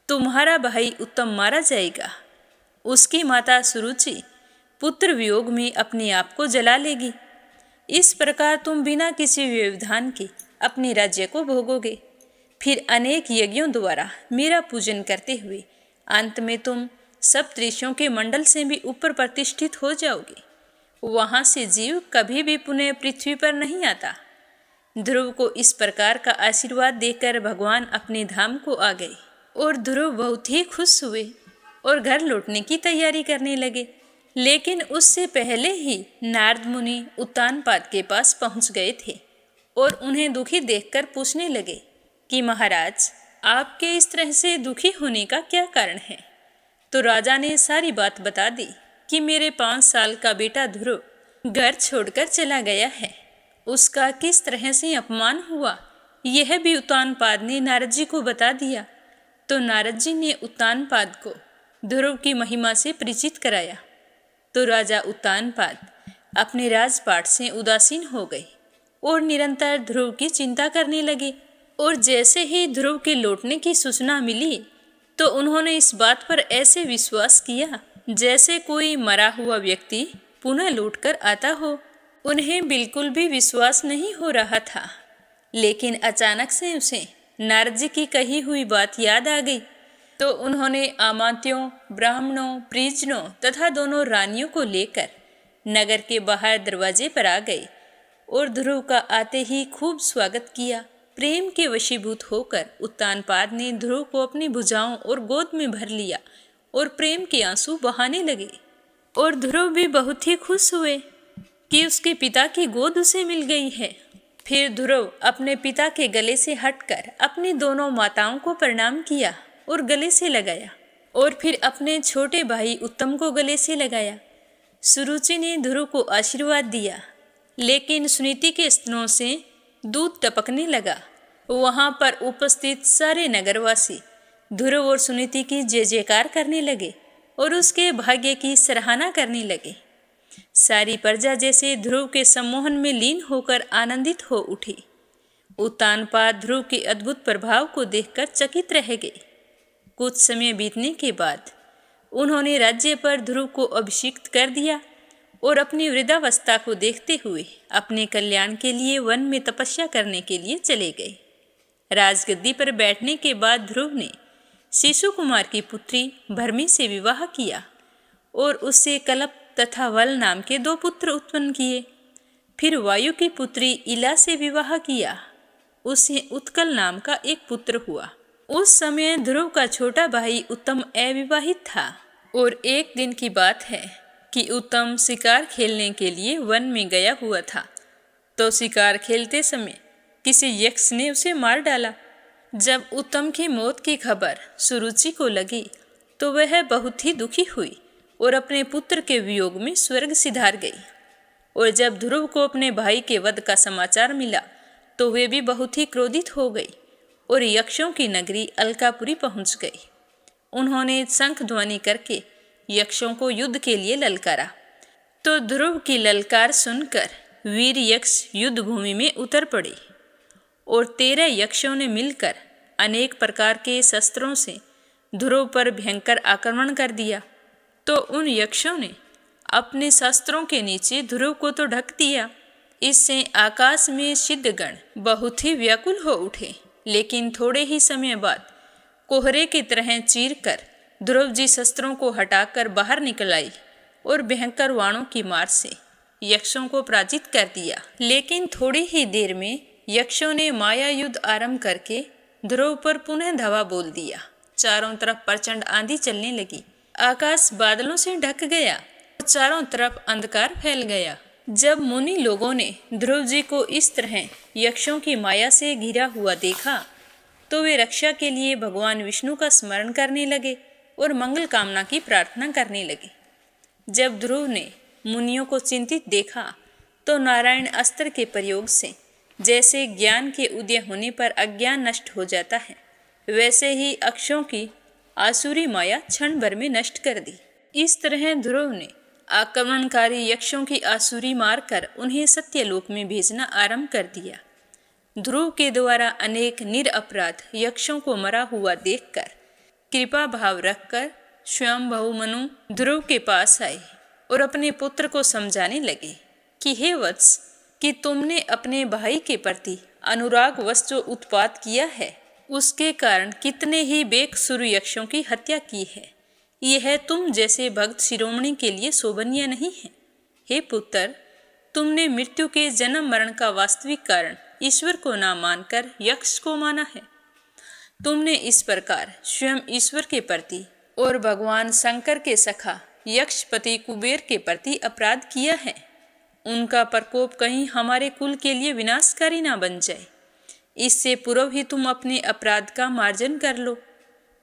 तुम्हारा भाई उत्तम मारा जाएगा। उसकी माता सुरुचि पुत्र वियोग में अपने आप को जला लेगी। इस प्रकार तुम बिना किसी व्यवधान के अपने राज्य को भोगोगे। फिर अनेक यज्ञों द्वारा मेरा पूजन करते हुए अंत में तुम सप्तऋषियों के मंडल से भी ऊपर प्रतिष्ठित हो जाओगे। वहां से जीव कभी भी पुनः पृथ्वी पर नहीं आता। ध्रुव को इस प्रकार का आशीर्वाद देकर भगवान अपने धाम को आ गए और ध्रुव बहुत ही खुश हुए और घर लौटने की तैयारी करने लगे। लेकिन उससे पहले ही नारद मुनि उत्तानपाद के पास पहुंच गए थे और उन्हें दुखी देखकर पूछने लगे कि महाराज, आपके इस तरह से दुखी होने का क्या कारण है? तो राजा ने सारी बात बता दी कि मेरे 5 साल का बेटा ध्रुव घर छोड़कर चला गया है। उसका किस तरह से अपमान हुआ यह भी उत्तानपाद ने नारद जी को बता दिया। तो नारद जी ने उत्तानपाद को ध्रुव की महिमा से परिचित कराया। तो राजा उत्तानपाद अपने राजपाट से उदासीन हो गए और निरंतर ध्रुव की चिंता करने लगे। और जैसे ही ध्रुव के लौटने की सूचना मिली तो उन्होंने इस बात पर ऐसे विश्वास किया जैसे कोई मरा हुआ व्यक्ति पुनः लौटकर आता हो। उन्हें बिल्कुल भी विश्वास नहीं हो रहा था। लेकिन अचानक से उसे नारद जी की कही हुई बात याद आ गई। तो उन्होंने अमात्यों, ब्राह्मणों, परिजनों तथा दोनों रानियों को लेकर नगर के बाहर दरवाजे पर आ गए और ध्रुव का आते ही खूब स्वागत किया। प्रेम के वशीभूत होकर उत्तानपाद ने ध्रुव को अपनी भुजाओं और गोद में भर लिया और प्रेम के आंसू बहाने लगे। और ध्रुव भी बहुत ही खुश हुए कि उसके पिता की गोद उसे मिल गई है। फिर ध्रुव अपने पिता के गले से हटकर अपनी दोनों माताओं को प्रणाम किया और गले से लगाया और फिर अपने छोटे भाई उत्तम को गले से लगाया। सुरुचि ने ध्रुव को आशीर्वाद दिया, लेकिन सुनीति के स्तनों से दूध टपकने लगा। वहां पर उपस्थित सारे नगरवासी ध्रुव और सुनीति की जय जयकार करने लगे और उसके भाग्य की सराहना करने लगे। सारी प्रजा जैसे ध्रुव के सम्मोहन में लीन होकर आनंदित हो उठी। उत्तानपाद ध्रुव के अद्भुत प्रभाव को देखकर चकित रह गए। कुछ समय बीतने के बाद उन्होंने राज्य पर ध्रुव को अभिषिक्त कर दिया और अपनी वृद्धावस्था को देखते हुए अपने कल्याण के लिए वन में तपस्या करने के लिए चले गए। राजगद्दी पर बैठने के बाद ध्रुव ने शिशु कुमार की पुत्री भरमी से विवाह किया और उससे कलप तथा वल नाम के 2 पुत्र उत्पन्न किए। फिर वायु की पुत्री इला से विवाह किया, उसे उत्कल नाम का एक पुत्र हुआ। उस समय ध्रुव का छोटा भाई उत्तम अविवाहित था और एक दिन की बात है कि उत्तम शिकार खेलने के लिए वन में गया हुआ था तो शिकार खेलते समय किसी यक्ष ने उसे मार डाला। जब उत्तम की मौत की खबर सुरुचि को लगी तो वह बहुत ही दुखी हुई और अपने पुत्र के वियोग में स्वर्ग सिधार गई। और जब ध्रुव को अपने भाई के वध का समाचार मिला तो वे भी बहुत ही क्रोधित हो गई और यक्षों की नगरी अलकापुरी पहुंच गई। उन्होंने शंख ध्वनि करके यक्षों को युद्ध के लिए ललकारा। तो ध्रुव की ललकार सुनकर वीर यक्ष युद्ध भूमि में उतर पड़े और 13 यक्षों ने मिलकर अनेक प्रकार के शस्त्रों से ध्रुव पर भयंकर आक्रमण कर दिया। तो उन यक्षों ने अपने शस्त्रों के नीचे ध्रुव को तो ढक दिया। इससे आकाश में सिद्धगण बहुत ही व्याकुल हो उठे, लेकिन थोड़े ही समय बाद कोहरे की तरह चीर कर ध्रुव जी शस्त्रों को हटाकर बाहर निकल आई और भयंकर वाणों की मार से यक्षों को पराजित कर दिया। लेकिन थोड़ी ही देर में यक्षों ने माया युद्ध आरंभ करके ध्रुव पर पुनः धावा बोल दिया। चारों तरफ प्रचंड आंधी चलने लगी, आकाश बादलों से ढक गया, चारों तरफ अंधकार फैल गया। जब मुनि लोगों ने ध्रुव जी को इस तरह यक्षों की माया से घिरा हुआ देखा तो वे रक्षा के लिए भगवान विष्णु का स्मरण करने लगे और मंगल कामना की प्रार्थना करने लगे। जब ध्रुव ने मुनियों को चिंतित देखा तो नारायण अस्त्र के प्रयोग से जैसे ज्ञान के उदय होने पर अज्ञान नष्ट हो जाता है, वैसे ही अक्षों की आसुरी माया क्षण भर में नष्ट कर दी। इस तरह ध्रुव ने आक्रमणकारी यक्षों की आसुरी मारकर उन्हें सत्यलोक में भेजना आरंभ कर दिया। ध्रुव के द्वारा अनेक निरपराध यक्षों को मरा हुआ देखकर कृपा भाव रखकर स्वयं मनु ध्रुव के पास आए और अपने पुत्र को समझाने लगे कि हे वत्स, कि तुमने अपने भाई के प्रति अनुरागवश जो उत्पात किया है उसके कारण कितने ही बेकसूर यक्षों की हत्या की है। यह तुम जैसे भक्त शिरोमणि के लिए शोभनीय नहीं है। हे पुत्र, तुमने मृत्यु के जन्म मरण का वास्तविक कारण ईश्वर को ना मानकर यक्ष को माना है। तुमने इस प्रकार स्वयं ईश्वर के प्रति और भगवान शंकर के सखा यक्षपति कुबेर के प्रति अपराध किया है। उनका प्रकोप कहीं हमारे कुल के लिए विनाशकारी ना बन जाए, इससे पूर्व ही तुम अपने अपराध का मार्जन कर लो।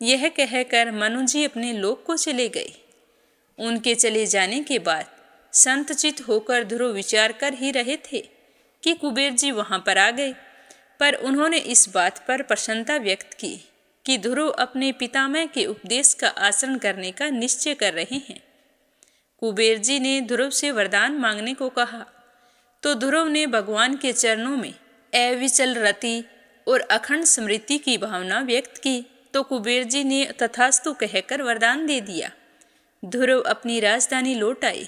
यह कहकर मनु जी अपने लोक को चले गए। उनके चले जाने के बाद संतचित होकर ध्रुव विचार कर ही रहे थे कि कुबेर जी वहां पर आ गए, पर उन्होंने इस बात पर प्रसन्नता व्यक्त की कि ध्रुव अपने पितामह के उपदेश का आचरण करने का निश्चय कर रहे हैं। कुबेर जी ने ध्रुव से वरदान मांगने को कहा तो ध्रुव ने भगवान के चरणों में अविचल रति और अखंड स्मृति की भावना व्यक्त की। तो कुबेर जी ने तथास्तु कहकर वरदान दे दिया। ध्रुव अपनी राजधानी लौट आए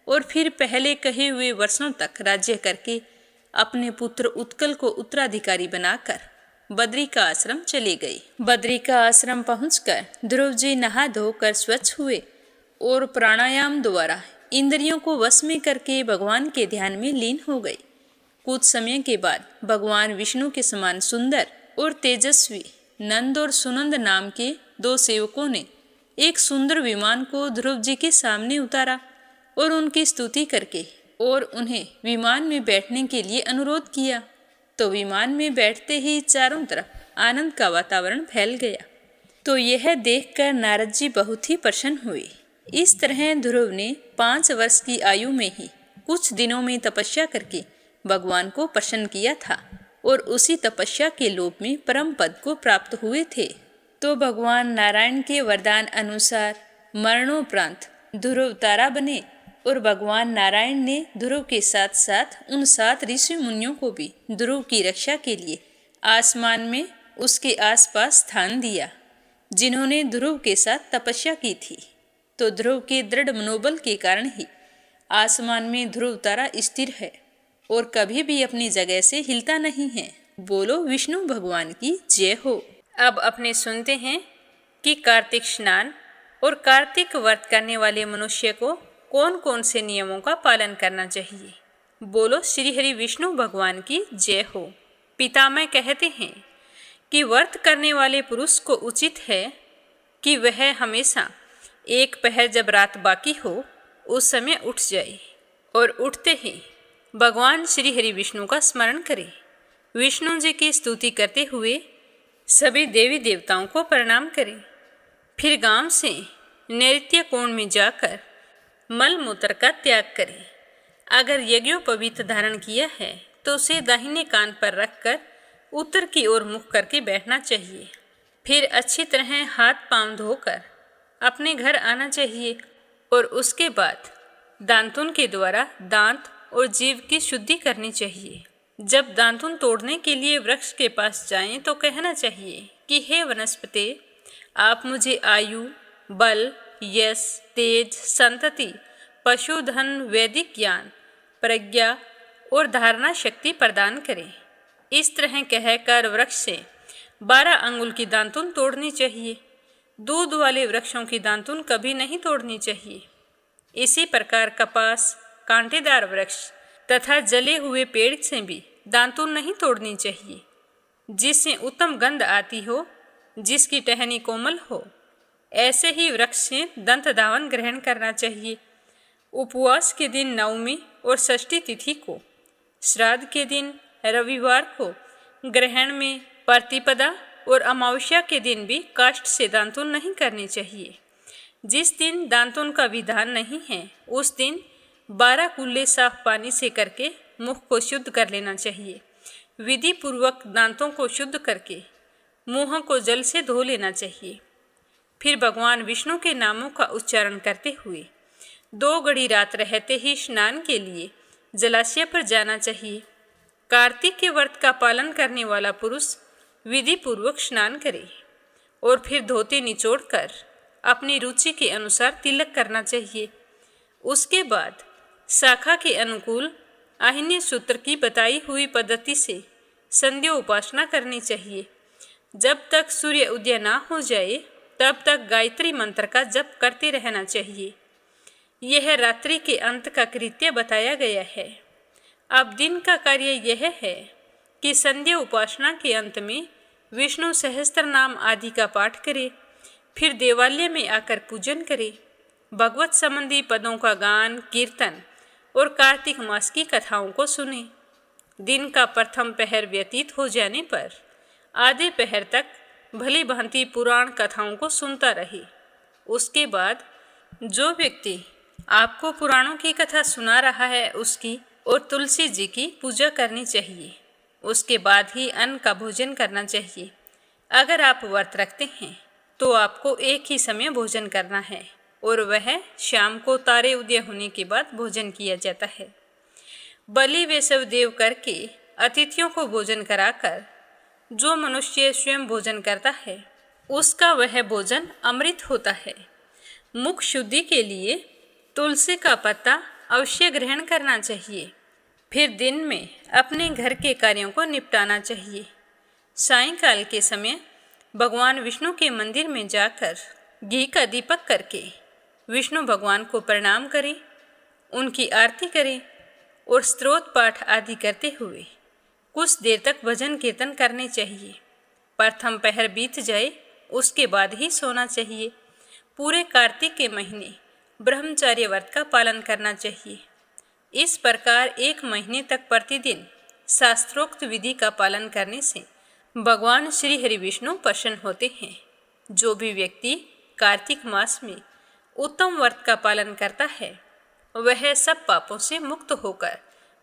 और फिर पहले कहे हुए वर्षों तक राज्य करके अपने पुत्र उत्कल को उत्तराधिकारी बनाकर बद्री का आश्रम चले गए। बद्री का आश्रम पहुंचकर ध्रुव जी नहा धोकर स्वच्छ हुए और प्राणायाम द्वारा इंद्रियों को वश में करके भगवान के ध्यान में लीन हो गए। कुछ समय के बाद भगवान विष्णु के समान सुंदर और तेजस्वी नंद और सुनंद नाम के 2 सेवकों ने एक सुंदर विमान को ध्रुव जी के सामने उतारा और उनकी स्तुति करके और उन्हें विमान में बैठने के लिए अनुरोध किया। तो विमान में बैठते ही चारों तरफ आनंद का वातावरण फैल गया। तो यह देखकर नारद जी बहुत ही प्रसन्न हुए। इस तरह ध्रुव ने 5 वर्ष की आयु में ही कुछ दिनों में तपस्या करके भगवान को प्रसन्न किया था और उसी तपस्या के लोभ में परम पद को प्राप्त हुए थे। तो भगवान नारायण के वरदान अनुसार मरणोपरांत ध्रुव तारा बने और भगवान नारायण ने ध्रुव के साथ साथ उन 7 ऋषि मुनियों को भी ध्रुव की रक्षा के लिए आसमान में उसके आसपास स्थान दिया, जिन्होंने ध्रुव के साथ तपस्या की थी। तो ध्रुव के दृढ़ मनोबल के कारण ही आसमान में ध्रुव तारा स्थिर है और कभी भी अपनी जगह से हिलता नहीं है। बोलो विष्णु भगवान की जय हो। अब अपने सुनते हैं कि कार्तिक स्नान और कार्तिक व्रत करने वाले मनुष्य को कौन कौन से नियमों का पालन करना चाहिए। बोलो श्री हरि विष्णु भगवान की जय हो। पितामह कहते हैं कि व्रत करने वाले पुरुष को उचित है कि वह हमेशा एक पहर जब रात बाकी हो उस समय उठ जाए और उठते ही भगवान श्री हरि विष्णु का स्मरण करें। विष्णु जी की स्तुति करते हुए सभी देवी देवताओं को प्रणाम करें। फिर गांव से नैऋत्य कोण में जाकर मल मूत्र का त्याग करें। अगर यज्ञोपवीत धारण किया है तो उसे दाहिने कान पर रखकर उत्तर की ओर मुख करके बैठना चाहिए। फिर अच्छी तरह हाथ पांव धोकर अपने घर आना चाहिए और उसके बाद दांतुन के द्वारा दांत और जीभ की शुद्धि करनी चाहिए। जब दांतुन तोड़ने के लिए वृक्ष के पास जाएं तो कहना चाहिए कि हे वनस्पति, आप मुझे आयु, बल, यश, तेज, संतति, पशुधन, वैदिक ज्ञान, प्रज्ञा और धारणा शक्ति प्रदान करें। इस तरह कहकर वृक्ष से 12 अंगुल की दांतुन तोड़नी चाहिए। दूध वाले वृक्षों की दांतुन कभी नहीं तोड़नी चाहिए। इसी प्रकार कपास, कांटेदार वृक्ष तथा जले हुए पेड़ से भी दांतुन नहीं तोड़नी चाहिए। जिससे उत्तम गंध आती हो, जिसकी टहनी कोमल हो, ऐसे ही वृक्ष से दंत धावन ग्रहण करना चाहिए। उपवास के दिन नवमी और षष्ठी तिथि को, श्राद्ध के दिन रविवार को ग्रहण में प्रतिपदा और अमावस्या के दिन भी काष्ठ से दांतुन नहीं करनी चाहिए। जिस दिन दांतुन का विधान नहीं है उस दिन 12 कुल्ले साफ पानी से करके मुख को शुद्ध कर लेना चाहिए। विधि पूर्वक दांतों को शुद्ध करके मुंह को जल से धो लेना चाहिए। फिर भगवान विष्णु के नामों का उच्चारण करते हुए 2 घड़ी रात रहते ही स्नान के लिए जलाशय पर जाना चाहिए। कार्तिक के व्रत का पालन करने वाला पुरुष विधि पूर्वक स्नान करे और फिर धोती निचोड़कर अपनी रुचि के अनुसार तिलक करना चाहिए। उसके बाद शाखा के अनुकूल आहिन्य सूत्र की बताई हुई पद्धति से संध्या उपासना करनी चाहिए। जब तक सूर्य उदय ना हो जाए तब तक गायत्री मंत्र का जप करते रहना चाहिए। यह रात्रि के अंत का कृत्य बताया गया है। अब दिन का कार्य यह है कि संध्या उपासना के अंत में विष्णु सहस्त्र नाम आदि का पाठ करे, फिर देवालय में आकर पूजन करे, भगवत संबंधी पदों का गान, कीर्तन और कार्तिक मास की कथाओं को सुने। दिन का प्रथम पहर व्यतीत हो जाने पर आधे पहर तक भली भांति पुराण कथाओं को सुनता रहे। उसके बाद जो व्यक्ति आपको पुराणों की कथा सुना रहा है उसकी और तुलसी जी की पूजा करनी चाहिए। उसके बाद ही अन्न का भोजन करना चाहिए। अगर आप व्रत रखते हैं तो आपको एक ही समय भोजन करना है और वह शाम को तारे उदय होने के बाद भोजन किया जाता है। बलि वैष्णव देव करके अतिथियों को भोजन कराकर जो मनुष्य स्वयं भोजन करता है उसका वह भोजन अमृत होता है। मुख शुद्धि के लिए तुलसी का पत्ता अवश्य ग्रहण करना चाहिए। फिर दिन में अपने घर के कार्यों को निपटाना चाहिए। सायंकाल के समय भगवान विष्णु के मंदिर में जाकर घी का दीपक करके विष्णु भगवान को प्रणाम करें, उनकी आरती करें और स्तोत्र पाठ आदि करते हुए कुछ देर तक भजन कीर्तन करने चाहिए। प्रथम पहर बीत जाए उसके बाद ही सोना चाहिए। पूरे कार्तिक के महीने ब्रह्मचर्य व्रत का पालन करना चाहिए। इस प्रकार 1 महीने तक प्रतिदिन शास्त्रोक्त विधि का पालन करने से भगवान श्री हरि विष्णु प्रसन्न होते हैं। जो भी व्यक्ति कार्तिक मास में उत्तम व्रत का पालन करता है वह सब पापों से मुक्त होकर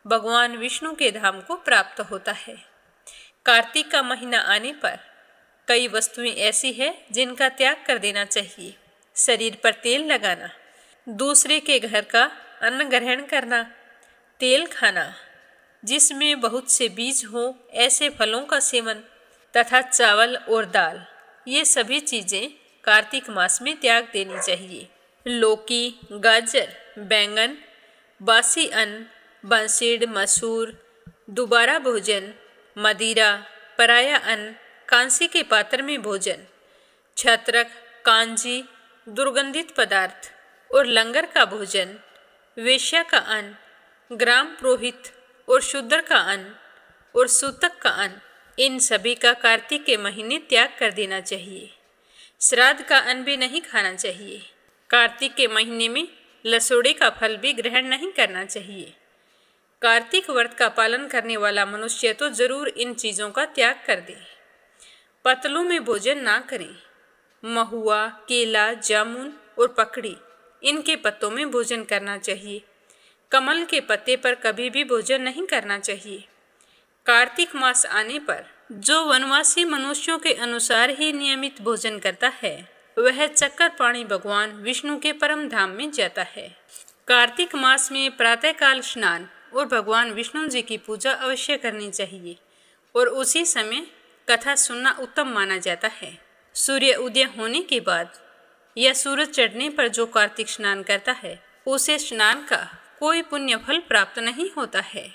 भगवान विष्णु के धाम को प्राप्त होता है। कार्तिक का महीना आने पर कई वस्तुएं ऐसी हैं जिनका त्याग कर देना चाहिए। शरीर पर तेल लगाना, दूसरे के घर का अन्न ग्रहण करना, तेल खाना जिसमें बहुत से बीज हो ऐसे फलों का सेवन तथा चावल और दाल, ये सभी चीज़ें कार्तिक मास में त्याग देनी चाहिए। लौकी, गाजर, बैंगन, बासी अन्न, बंसीड, मसूर, दोबारा भोजन, मदिरा, पराया अन्न, कांसी के पात्र में भोजन, छत्रक, कांजी, दुर्गंधित पदार्थ और लंगर का भोजन, वेश्या का अन्न, ग्राम पुरोहित और शूद्र का अन्न और सूतक का अन्न, इन सभी का कार्तिक के महीने त्याग कर देना चाहिए। श्राद्ध का अन्न भी नहीं खाना चाहिए। कार्तिक के महीने में लसोड़े का फल भी ग्रहण नहीं करना चाहिए। कार्तिक व्रत का पालन करने वाला मनुष्य तो जरूर इन चीज़ों का त्याग कर दे। पतलों में भोजन ना करें। महुआ, केला, जामुन और पकड़ी, इनके पत्तों में भोजन करना चाहिए। कमल के पत्ते पर कभी भी भोजन नहीं करना चाहिए। कार्तिक मास आने पर जो वनवासी मनुष्यों के अनुसार ही नियमित भोजन करता है, वह चक्कर पाणी भगवान विष्णु के परम धाम में जाता है। कार्तिक मास में प्रातःकाल स्नान और भगवान विष्णु जी की पूजा अवश्य करनी चाहिए और उसी समय कथा सुनना उत्तम माना जाता है। सूर्य उदय होने के बाद या सूरज चढ़ने पर जो कार्तिक स्नान करता है, उसे स्नान का कोई पुण्य फल प्राप्त नहीं होता है।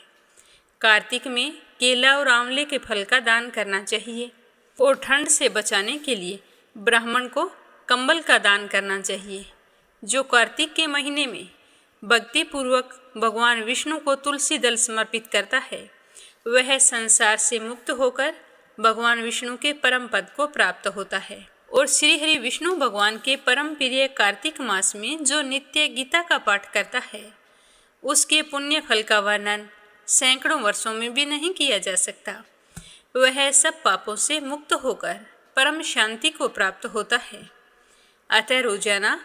कार्तिक में केला और आंवले के फल का दान करना चाहिए और ठंड से बचाने के लिए ब्राह्मण को कंबल का दान करना चाहिए। जो कार्तिक के महीने में भक्ति पूर्वक भगवान विष्णु को तुलसी दल समर्पित करता है, वह संसार से मुक्त होकर भगवान विष्णु के परम पद को प्राप्त होता है। और श्री हरि विष्णु भगवान के परम प्रिय कार्तिक मास में जो नित्य गीता का पाठ करता है, उसके पुण्य फल का वर्णन सैकड़ों वर्षों में भी नहीं किया जा सकता। वह सब पापों से मुक्त होकर परम शांति को प्राप्त होता है। अतः रोजाना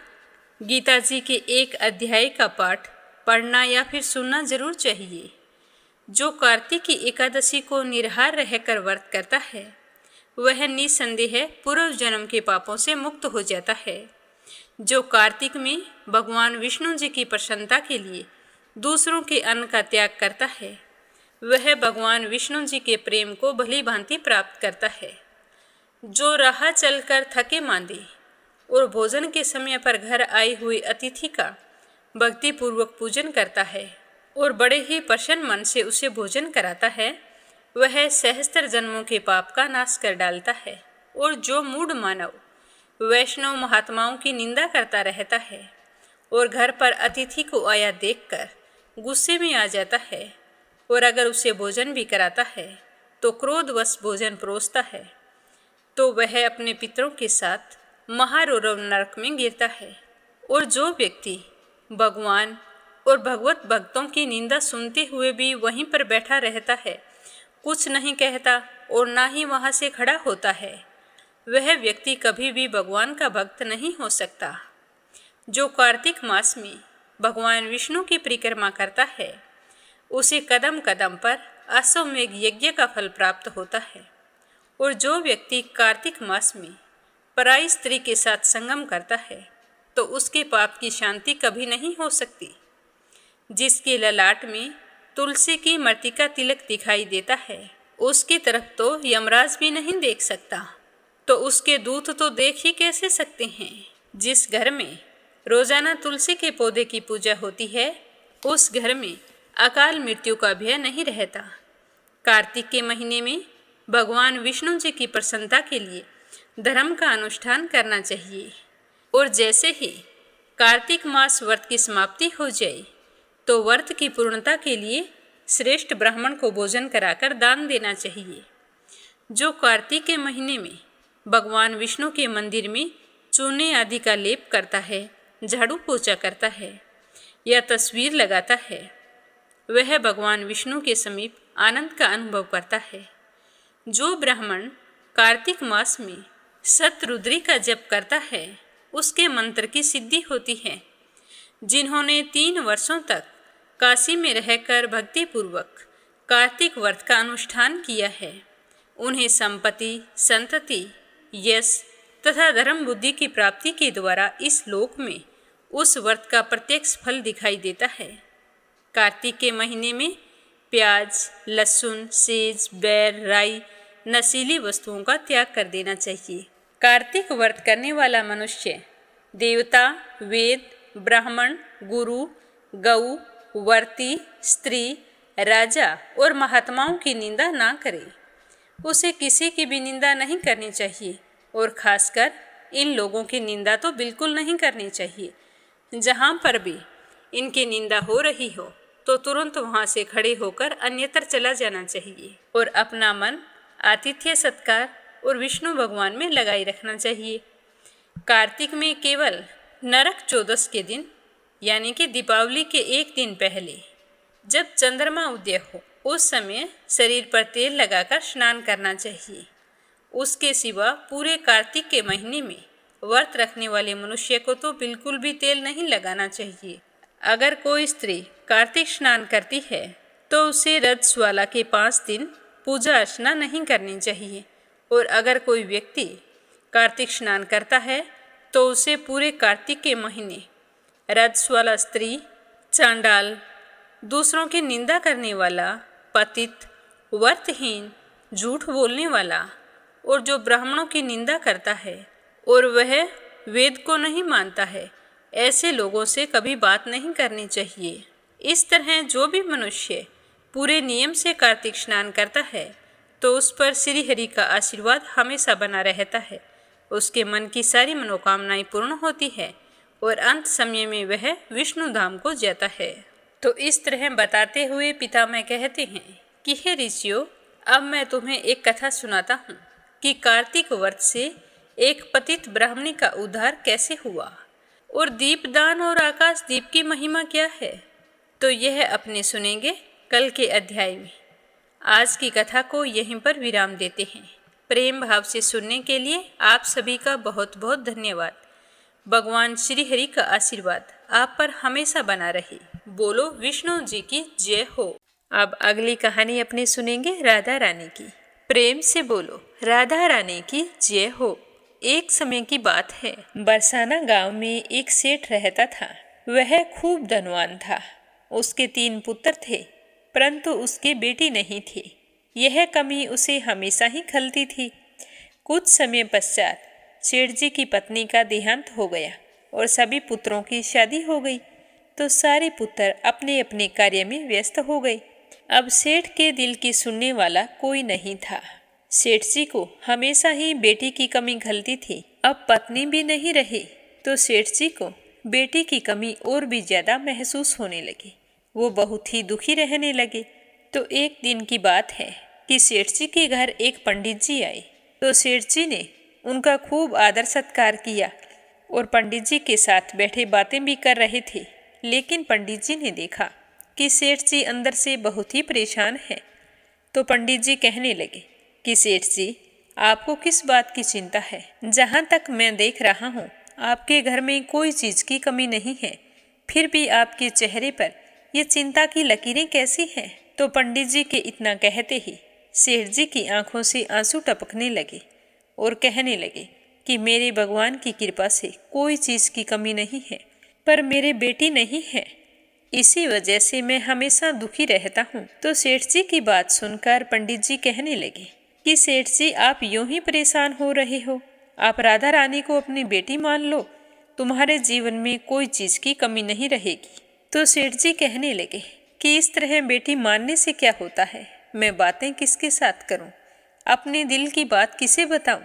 गीता जी के एक अध्याय का पाठ पढ़ना या फिर सुनना जरूर चाहिए। जो कार्तिक की एकादशी को निराहार रहकर व्रत करता है, वह निसंदेह पूर्व जन्म के पापों से मुक्त हो जाता है। जो कार्तिक में भगवान विष्णु जी की प्रसन्नता के लिए दूसरों के अन्न का त्याग करता है, वह भगवान विष्णु जी के प्रेम को भली भांति प्राप्त करता है। जो राह चलकर थके मांदे और भोजन के समय पर घर आई हुई अतिथि का भक्ति पूर्वक पूजन करता है और बड़े ही प्रसन्न मन से उसे भोजन कराता है, वह सहस्त्र जन्मों के पाप का नाश कर डालता है। और जो मूढ़ मानव वैष्णव महात्माओं की निंदा करता रहता है और घर पर अतिथि को आया देखकर गुस्से में आ जाता है और अगर उसे भोजन भी कराता है तो क्रोधवश भोजन परोसता है, तो वह अपने पितरों के साथ महारौरव नरक में गिरता है। और जो व्यक्ति भगवान और भगवत भक्तों की निंदा सुनते हुए भी वहीं पर बैठा रहता है, कुछ नहीं कहता और ना ही वहाँ से खड़ा होता है, वह व्यक्ति कभी भी भगवान का भक्त नहीं हो सकता। जो कार्तिक मास में भगवान विष्णु की परिक्रमा करता है, उसे कदम कदम पर अश्वमेघ यज्ञ का फल प्राप्त होता है। और जो व्यक्ति कार्तिक मास में पराई स्त्री के साथ संगम करता है, तो उसके पाप की शांति कभी नहीं हो सकती। जिसके ललाट में तुलसी की मृतिका तिलक दिखाई देता है, उसकी तरफ तो यमराज भी नहीं देख सकता, तो उसके दूत तो देख ही कैसे सकते हैं। जिस घर में रोजाना तुलसी के पौधे की पूजा होती है, उस घर में अकाल मृत्यु का भय नहीं रहता। कार्तिक के महीने में भगवान विष्णु जी की प्रसन्नता के लिए धर्म का अनुष्ठान करना चाहिए। और जैसे ही कार्तिक मास व्रत की समाप्ति हो जाए, तो व्रत की पूर्णता के लिए श्रेष्ठ ब्राह्मण को भोजन कराकर दान देना चाहिए। जो कार्तिक के महीने में भगवान विष्णु के मंदिर में चूने आदि का लेप करता है, झाड़ू पोछा करता है या तस्वीर लगाता है, वह भगवान विष्णु के समीप आनंद का अनुभव करता है। जो ब्राह्मण कार्तिक मास में शतरुद्री का जप करता है, उसके मंत्र की सिद्धि होती है। जिन्होंने 3 वर्षों तक काशी में रहकर भक्तिपूर्वक कार्तिक व्रत का अनुष्ठान किया है, उन्हें संपत्ति, संतति, यश तथा धर्म बुद्धि की प्राप्ति के द्वारा इस लोक में उस व्रत का प्रत्यक्ष फल दिखाई देता है। कार्तिक के महीने में प्याज, लहसुन, सेज, बैर, राई, नशीली वस्तुओं का त्याग कर देना चाहिए। कार्तिक व्रत करने वाला मनुष्य देवता, वेद, ब्राह्मण, गुरु, गऊ, वर्ती, स्त्री, राजा और महात्माओं की निंदा ना करे। उसे किसी की भी निंदा नहीं करनी चाहिए और खासकर इन लोगों की निंदा तो बिल्कुल नहीं करनी चाहिए। जहाँ पर भी इनकी निंदा हो रही हो, तो तुरंत वहाँ से खड़े होकर अन्यत्र चला जाना चाहिए और अपना मन आतिथ्य सत्कार और विष्णु भगवान में लगाए रखना चाहिए। कार्तिक में केवल नरक चौदस के दिन, यानी कि दीपावली के एक दिन पहले जब चंद्रमा उदय हो उस समय शरीर पर तेल लगाकर स्नान करना चाहिए। उसके सिवा पूरे कार्तिक के महीने में व्रत रखने वाले मनुष्य को तो बिल्कुल भी तेल नहीं लगाना चाहिए। अगर कोई स्त्री कार्तिक स्नान करती है तो उसे रजस्वाला के 5 दिन पूजा अर्चना नहीं करनी चाहिए, और अगर कोई व्यक्ति कार्तिक स्नान करता है तो उसे पूरे कार्तिक के महीने रजस्वाला स्त्री, चांडाल, दूसरों की निंदा करने वाला, पतित, व्रतहीन, झूठ बोलने वाला और जो ब्राह्मणों की निंदा करता है और वह वेद को नहीं मानता है, ऐसे लोगों से कभी बात नहीं करनी चाहिए। इस तरह जो भी मनुष्य पूरे नियम से कार्तिक स्नान करता है तो उस पर श्री हरि का आशीर्वाद हमेशा बना रहता है। उसके मन की सारी मनोकामनाएं पूर्ण होती है और अंत समय में वह विष्णु धाम को जाता है। तो इस तरह बताते हुए पितामह कहते हैं कि हे ऋषियों, अब मैं तुम्हें एक कथा सुनाता हूँ कि कार्तिक व्रत से एक पतित ब्राह्मणी का उद्धार कैसे हुआ और दीपदान और आकाश दीप की महिमा क्या है। तो यह अपने सुनेंगे कल के अध्याय में। आज की कथा को यहीं पर विराम देते हैं। प्रेम भाव से सुनने के लिए आप सभी का बहुत बहुत धन्यवाद। भगवान श्री हरि का आशीर्वाद आप पर हमेशा बना रहे। बोलो विष्णु जी की जय हो। अब अगली कहानी अपने सुनेंगे राधा रानी की। प्रेम से बोलो राधा रानी की जय हो। एक समय की बात है, बरसाना गांव में एक सेठ रहता था। वह खूब धनवान था। उसके 3 पुत्र थे, परंतु उसकी बेटी नहीं थी। यह कमी उसे हमेशा ही खलती थी। कुछ समय पश्चात सेठ जी की पत्नी का देहांत हो गया और सभी पुत्रों की शादी हो गई, तो सारे पुत्र अपने अपने कार्य में व्यस्त हो गए। अब सेठ के दिल की सुनने वाला कोई नहीं था। सेठ जी को हमेशा ही बेटी की कमी खलती थी। अब पत्नी भी नहीं रही तो सेठ जी को बेटी की कमी और भी ज्यादा महसूस होने लगी। वो बहुत ही दुखी रहने लगे। तो एक दिन की बात है कि सेठ जी के घर एक पंडित जी आए। तो सेठ जी ने उनका खूब आदर सत्कार किया और पंडित जी के साथ बैठे बातें भी कर रहे थे। लेकिन पंडित जी ने देखा कि सेठ जी अंदर से बहुत ही परेशान है। तो पंडित जी कहने लगे कि सेठ जी, आपको किस बात की चिंता है? जहाँ तक मैं देख रहा हूँ आपके घर में कोई चीज़ की कमी नहीं है, फिर भी आपके चेहरे पर ये चिंता की लकीरें कैसी हैं? तो पंडित जी के इतना कहते ही सेठ जी की आंखों से आंसू टपकने लगे और कहने लगे कि मेरे भगवान की कृपा से कोई चीज़ की कमी नहीं है, पर मेरे बेटी नहीं है, इसी वजह से मैं हमेशा दुखी रहता हूँ। तो सेठ जी की बात सुनकर पंडित जी कहने लगे कि सेठ जी, आप यूं ही परेशान हो रहे हो। आप राधा रानी को अपनी बेटी मान लो, तुम्हारे जीवन में कोई चीज़ की कमी नहीं रहेगी। तो सेठ जी कहने लगे कि इस तरह बेटी मानने से क्या होता है? मैं बातें किसके साथ करूं? अपने दिल की बात किसे बताऊं?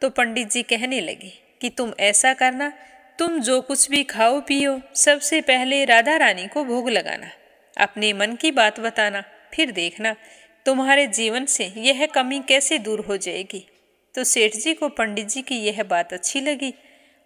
तो पंडित जी कहने लगे कि तुम ऐसा करना, तुम जो कुछ भी खाओ पियो, सबसे पहले राधा रानी को भोग लगाना, अपने मन की बात बताना, फिर देखना तुम्हारे जीवन से यह कमी कैसे दूर हो जाएगी। तो सेठ जी को पंडित जी की यह बात अच्छी लगी।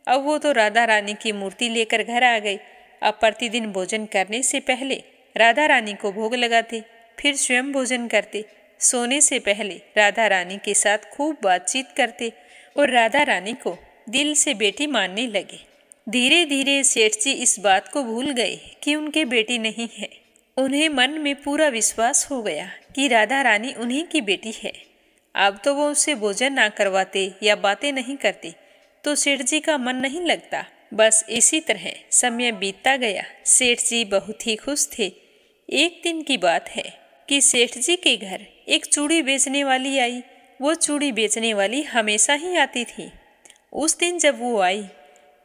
अब वो तो राधा रानी की मूर्ति लेकर घर आ गए। अब प्रतिदिन भोजन करने से पहले राधा रानी को भोग लगाते, फिर स्वयं भोजन करते, सोने से पहले राधा रानी के साथ खूब बातचीत करते और राधा रानी को दिल से बेटी मानने लगे। धीरे धीरे सेठ जी इस बात को भूल गए कि उनके बेटी नहीं है। उन्हें मन में पूरा विश्वास हो गया कि राधा रानी उन्हीं की बेटी है। अब तो वो उससे भोजन ना करवाते या बातें नहीं करते तो सेठ जी का मन नहीं लगता। बस इसी तरह समय बीतता गया। सेठ जी बहुत ही खुश थे। एक दिन की बात है कि सेठ जी के घर एक चूड़ी बेचने वाली आई। वो चूड़ी बेचने वाली हमेशा ही आती थी। उस दिन जब वो आई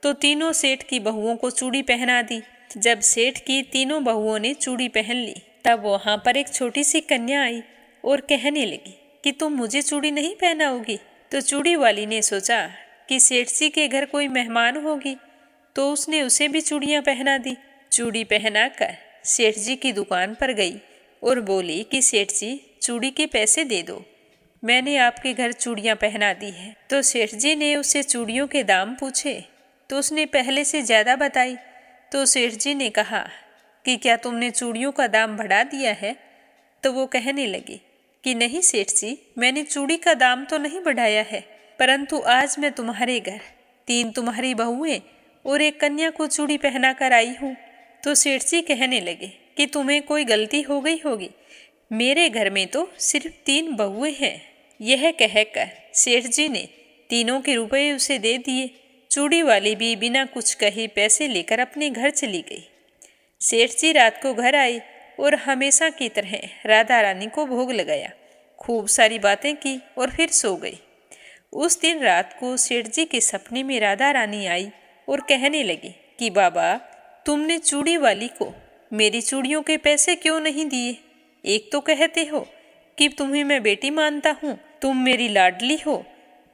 तो तीनों सेठ की बहुओं को चूड़ी पहना दी। जब सेठ की तीनों बहुओं ने चूड़ी पहन ली तब वहाँ पर एक छोटी सी कन्या आई और कहने लगी कि तुम मुझे चूड़ी नहीं पहनाओगी। तो चूड़ी वाली ने सोचा कि सेठ जी के घर कोई मेहमान होगी, तो उसने उसे भी चूड़ियाँ पहना दी। चूड़ी पहनाकर सेठ जी की दुकान पर गई और बोली कि सेठ जी, चूड़ी के पैसे दे दो, मैंने आपके घर चूड़ियाँ पहना दी है। तो सेठ जी ने उससे चूड़ियों के दाम पूछे तो उसने पहले से ज़्यादा बताई। तो सेठ जी ने कहा कि क्या तुमने चूड़ियों का दाम बढ़ा दिया है? तो वो कहने लगे कि नहीं सेठ जी, मैंने चूड़ी का दाम तो नहीं बढ़ाया है, परंतु आज मैं तुम्हारे घर 3 तुम्हारी बहुएं और एक कन्या को चूड़ी पहना कर आई हूँ। तो सेठ जी कहने लगे कि तुम्हें कोई गलती हो गई होगी, मेरे घर में तो सिर्फ 3 बहुएं हैं। यह कहकर सेठ जी ने तीनों के रुपए उसे दे दिए। चूड़ी वाली भी बिना कुछ कहे पैसे लेकर अपने घर चली गई। सेठ जी रात को घर आए और हमेशा की तरह राधा रानी को भोग लगाया, खूब सारी बातें की और फिर सो गई। उस दिन रात को सेठ जी के सपने में राधा रानी आई और कहने लगी कि बाबा, तुमने चूड़ी वाली को मेरी चूड़ियों के पैसे क्यों नहीं दिए? एक तो कहते हो कि तुम्हें मैं बेटी मानता हूँ, तुम मेरी लाडली हो,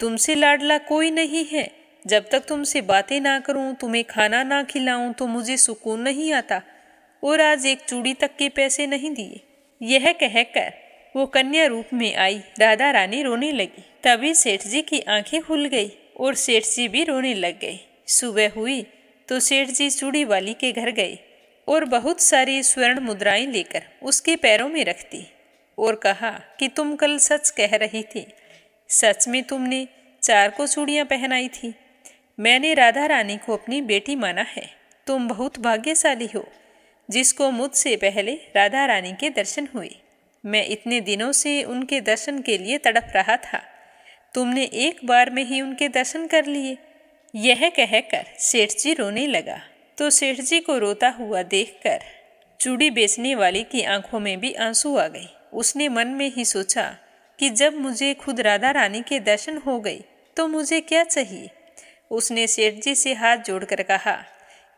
तुमसे लाडला कोई नहीं है। जब तक तुमसे बातें ना करूं, तुम्हें खाना ना खिलाऊं तो मुझे सुकून नहीं आता, और आज एक चूड़ी तक के पैसे नहीं दिए। यह कहकर वो कन्या रूप में आई राधा रानी रोने लगी। तभी सेठ जी की आंखें खुल गई और सेठ जी भी रोने लग गए। सुबह हुई तो सेठ जी चूड़ी वाली के घर गए और बहुत सारी स्वर्ण मुद्राएं लेकर उसके पैरों में रख दी और कहा कि तुम कल सच कह रही थी, सच में तुमने 4 को चूड़ियां पहनाई थी। मैंने राधा रानी को अपनी बेटी माना है। तुम बहुत भाग्यशाली हो जिसको मुझसे पहले राधा रानी के दर्शन हुए। मैं इतने दिनों से उनके दर्शन के लिए तड़प रहा था, तुमने एक बार में ही उनके दर्शन कर लिए। यह कहकर सेठ जी रोने लगा। तो सेठ जी को रोता हुआ देखकर चूड़ी बेचने वाले की आंखों में भी आंसू आ गए। उसने मन में ही सोचा कि जब मुझे खुद राधा रानी के दर्शन हो गए तो मुझे क्या चाहिए। उसने सेठ जी से हाथ जोड़कर कहा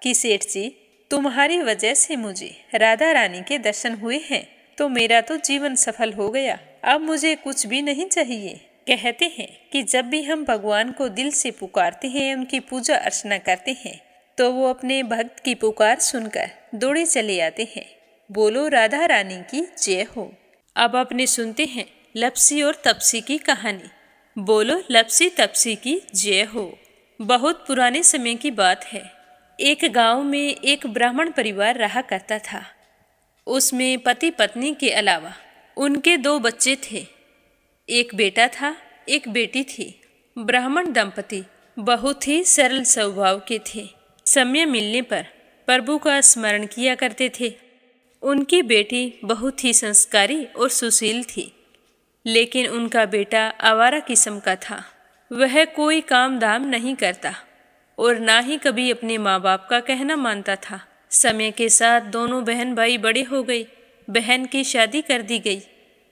कि सेठ जी, तुम्हारी वजह से मुझे राधा रानी के दर्शन हुए हैं, तो मेरा तो जीवन सफल हो गया, अब मुझे कुछ भी नहीं चाहिए। कहते हैं कि जब भी हम भगवान को दिल से पुकारते हैं, उनकी पूजा अर्चना करते हैं, तो वो अपने भक्त की पुकार सुनकर दौड़े चले आते हैं। बोलो राधा रानी की जय हो। अब अपने सुनते हैं लपसी और तपसी की कहानी। बोलो लपसी तपसी की जय हो। बहुत पुराने समय की बात है। एक गांव में एक ब्राह्मण परिवार रहा करता था। उसमें पति पत्नी के अलावा उनके 2 बच्चे थे। एक बेटा था, एक बेटी थी। ब्राह्मण दंपति बहुत ही सरल स्वभाव के थे। समय मिलने पर प्रभु का स्मरण किया करते थे। उनकी बेटी बहुत ही संस्कारी और सुशील थी, लेकिन उनका बेटा आवारा किस्म का था। वह कोई काम धाम नहीं करता और ना ही कभी अपने माँ बाप का कहना मानता था। समय के साथ दोनों बहन भाई बड़े हो गए। बहन की शादी कर दी गई,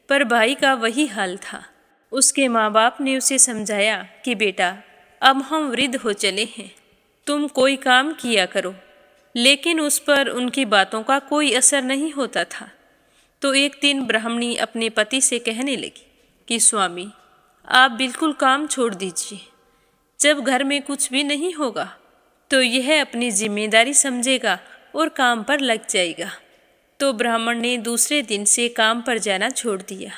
पर भाई का वही हाल था। उसके माँ बाप ने उसे समझाया कि बेटा, अब हम वृद्ध हो चले हैं, तुम कोई काम किया करो, लेकिन उस पर उनकी बातों का कोई असर नहीं होता था। तो एक दिन ब्राह्मणी अपने पति से कहने लगी कि स्वामी, आप बिल्कुल काम छोड़ दीजिए। जब घर में कुछ भी नहीं होगा तो यह अपनी जिम्मेदारी समझेगा और काम पर लग जाएगा। तो ब्राह्मण ने दूसरे दिन से काम पर जाना छोड़ दिया।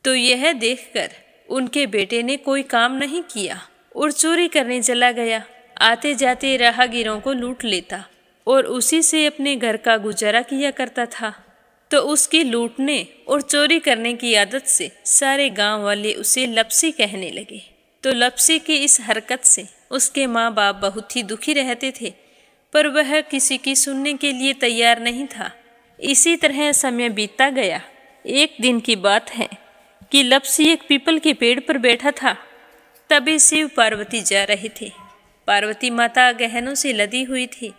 तो यह देखकर उनके बेटे ने कोई काम नहीं किया और चोरी करने चला गया। आते जाते राहगीरों को लूट लेता और उसी से अपने घर का गुजारा किया करता था। तो उसकी लूटने और चोरी करने की आदत से सारे गांव वाले उसे लपसी कहने लगे। तो लपसी की इस हरकत से उसके माँ बाप बहुत ही दुखी रहते थे, पर वह किसी की सुनने के लिए तैयार नहीं था। इसी तरह समय बीतता गया। एक दिन की बात है कि लपसी एक पीपल के पेड़ पर बैठा था। तभी शिव पार्वती जा रहे थे। पार्वती माता गहनों से लदी हुई थी।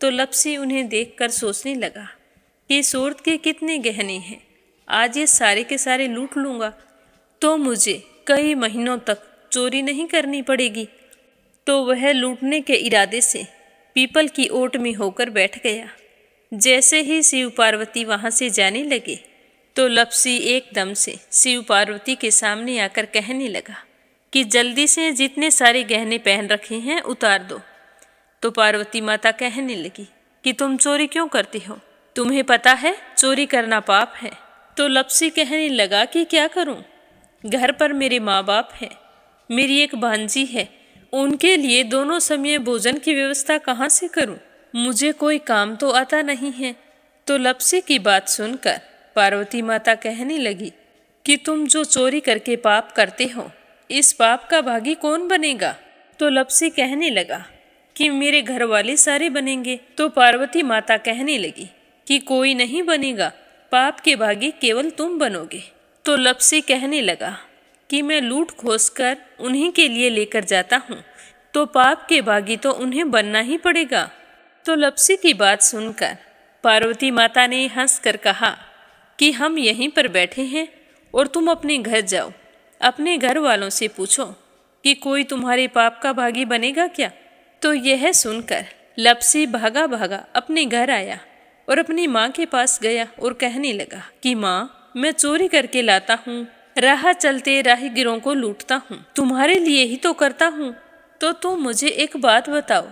तो लपसी उन्हें देखकर सोचने लगा कि सूरत के कितने गहने हैं, आज ये सारे के सारे लूट लूँगा तो मुझे कई महीनों तक चोरी नहीं करनी पड़ेगी। तो वह लूटने के इरादे से पीपल की ओट में होकर बैठ गया। जैसे ही शिव पार्वती वहाँ से जाने लगे तो लपसी एकदम से शिव पार्वती के सामने आकर कहने लगा कि जल्दी से जितने सारे गहने पहन रखे हैं उतार दो। तो पार्वती माता कहने लगी कि तुम चोरी क्यों करती हो, तुम्हें पता है चोरी करना पाप है। तो लपसी कहने लगा कि क्या करूं, घर पर मेरे माँ बाप हैं, मेरी एक भांजी है, उनके लिए दोनों समय भोजन की व्यवस्था कहाँ से करूं, मुझे कोई काम तो आता नहीं है। तो लप्सी की बात सुनकर पार्वती माता कहने लगी कि तुम जो चोरी करके पाप करते हो, इस पाप का भागी कौन बनेगा? तो लप्सी कहने लगा कि मेरे घर वाले सारे बनेंगे। तो पार्वती माता कहने लगी कि कोई नहीं बनेगा, पाप के भागी केवल तुम बनोगे। तो लप्सी कहने लगा कि मैं लूट खोस कर उन्हीं के लिए लेकर जाता हूँ, तो पाप के भागी तो उन्हें बनना ही पड़ेगा। तो लप्सी की बात सुनकर पार्वती माता ने हंसकर कहा कि हम यहीं पर बैठे हैं और तुम अपने घर जाओ, अपने घर वालों से पूछो कि कोई तुम्हारे पाप का भागी बनेगा क्या। तो यह सुनकर लप्सी भागा भागा अपने घर आया और अपनी माँ के पास गया और कहने लगा कि माँ, मैं चोरी करके लाता हूँ, राह चलते राहगीरों को लूटता हूँ, तुम्हारे लिए ही तो करता हूँ। तो तुम मुझे एक बात बताओ,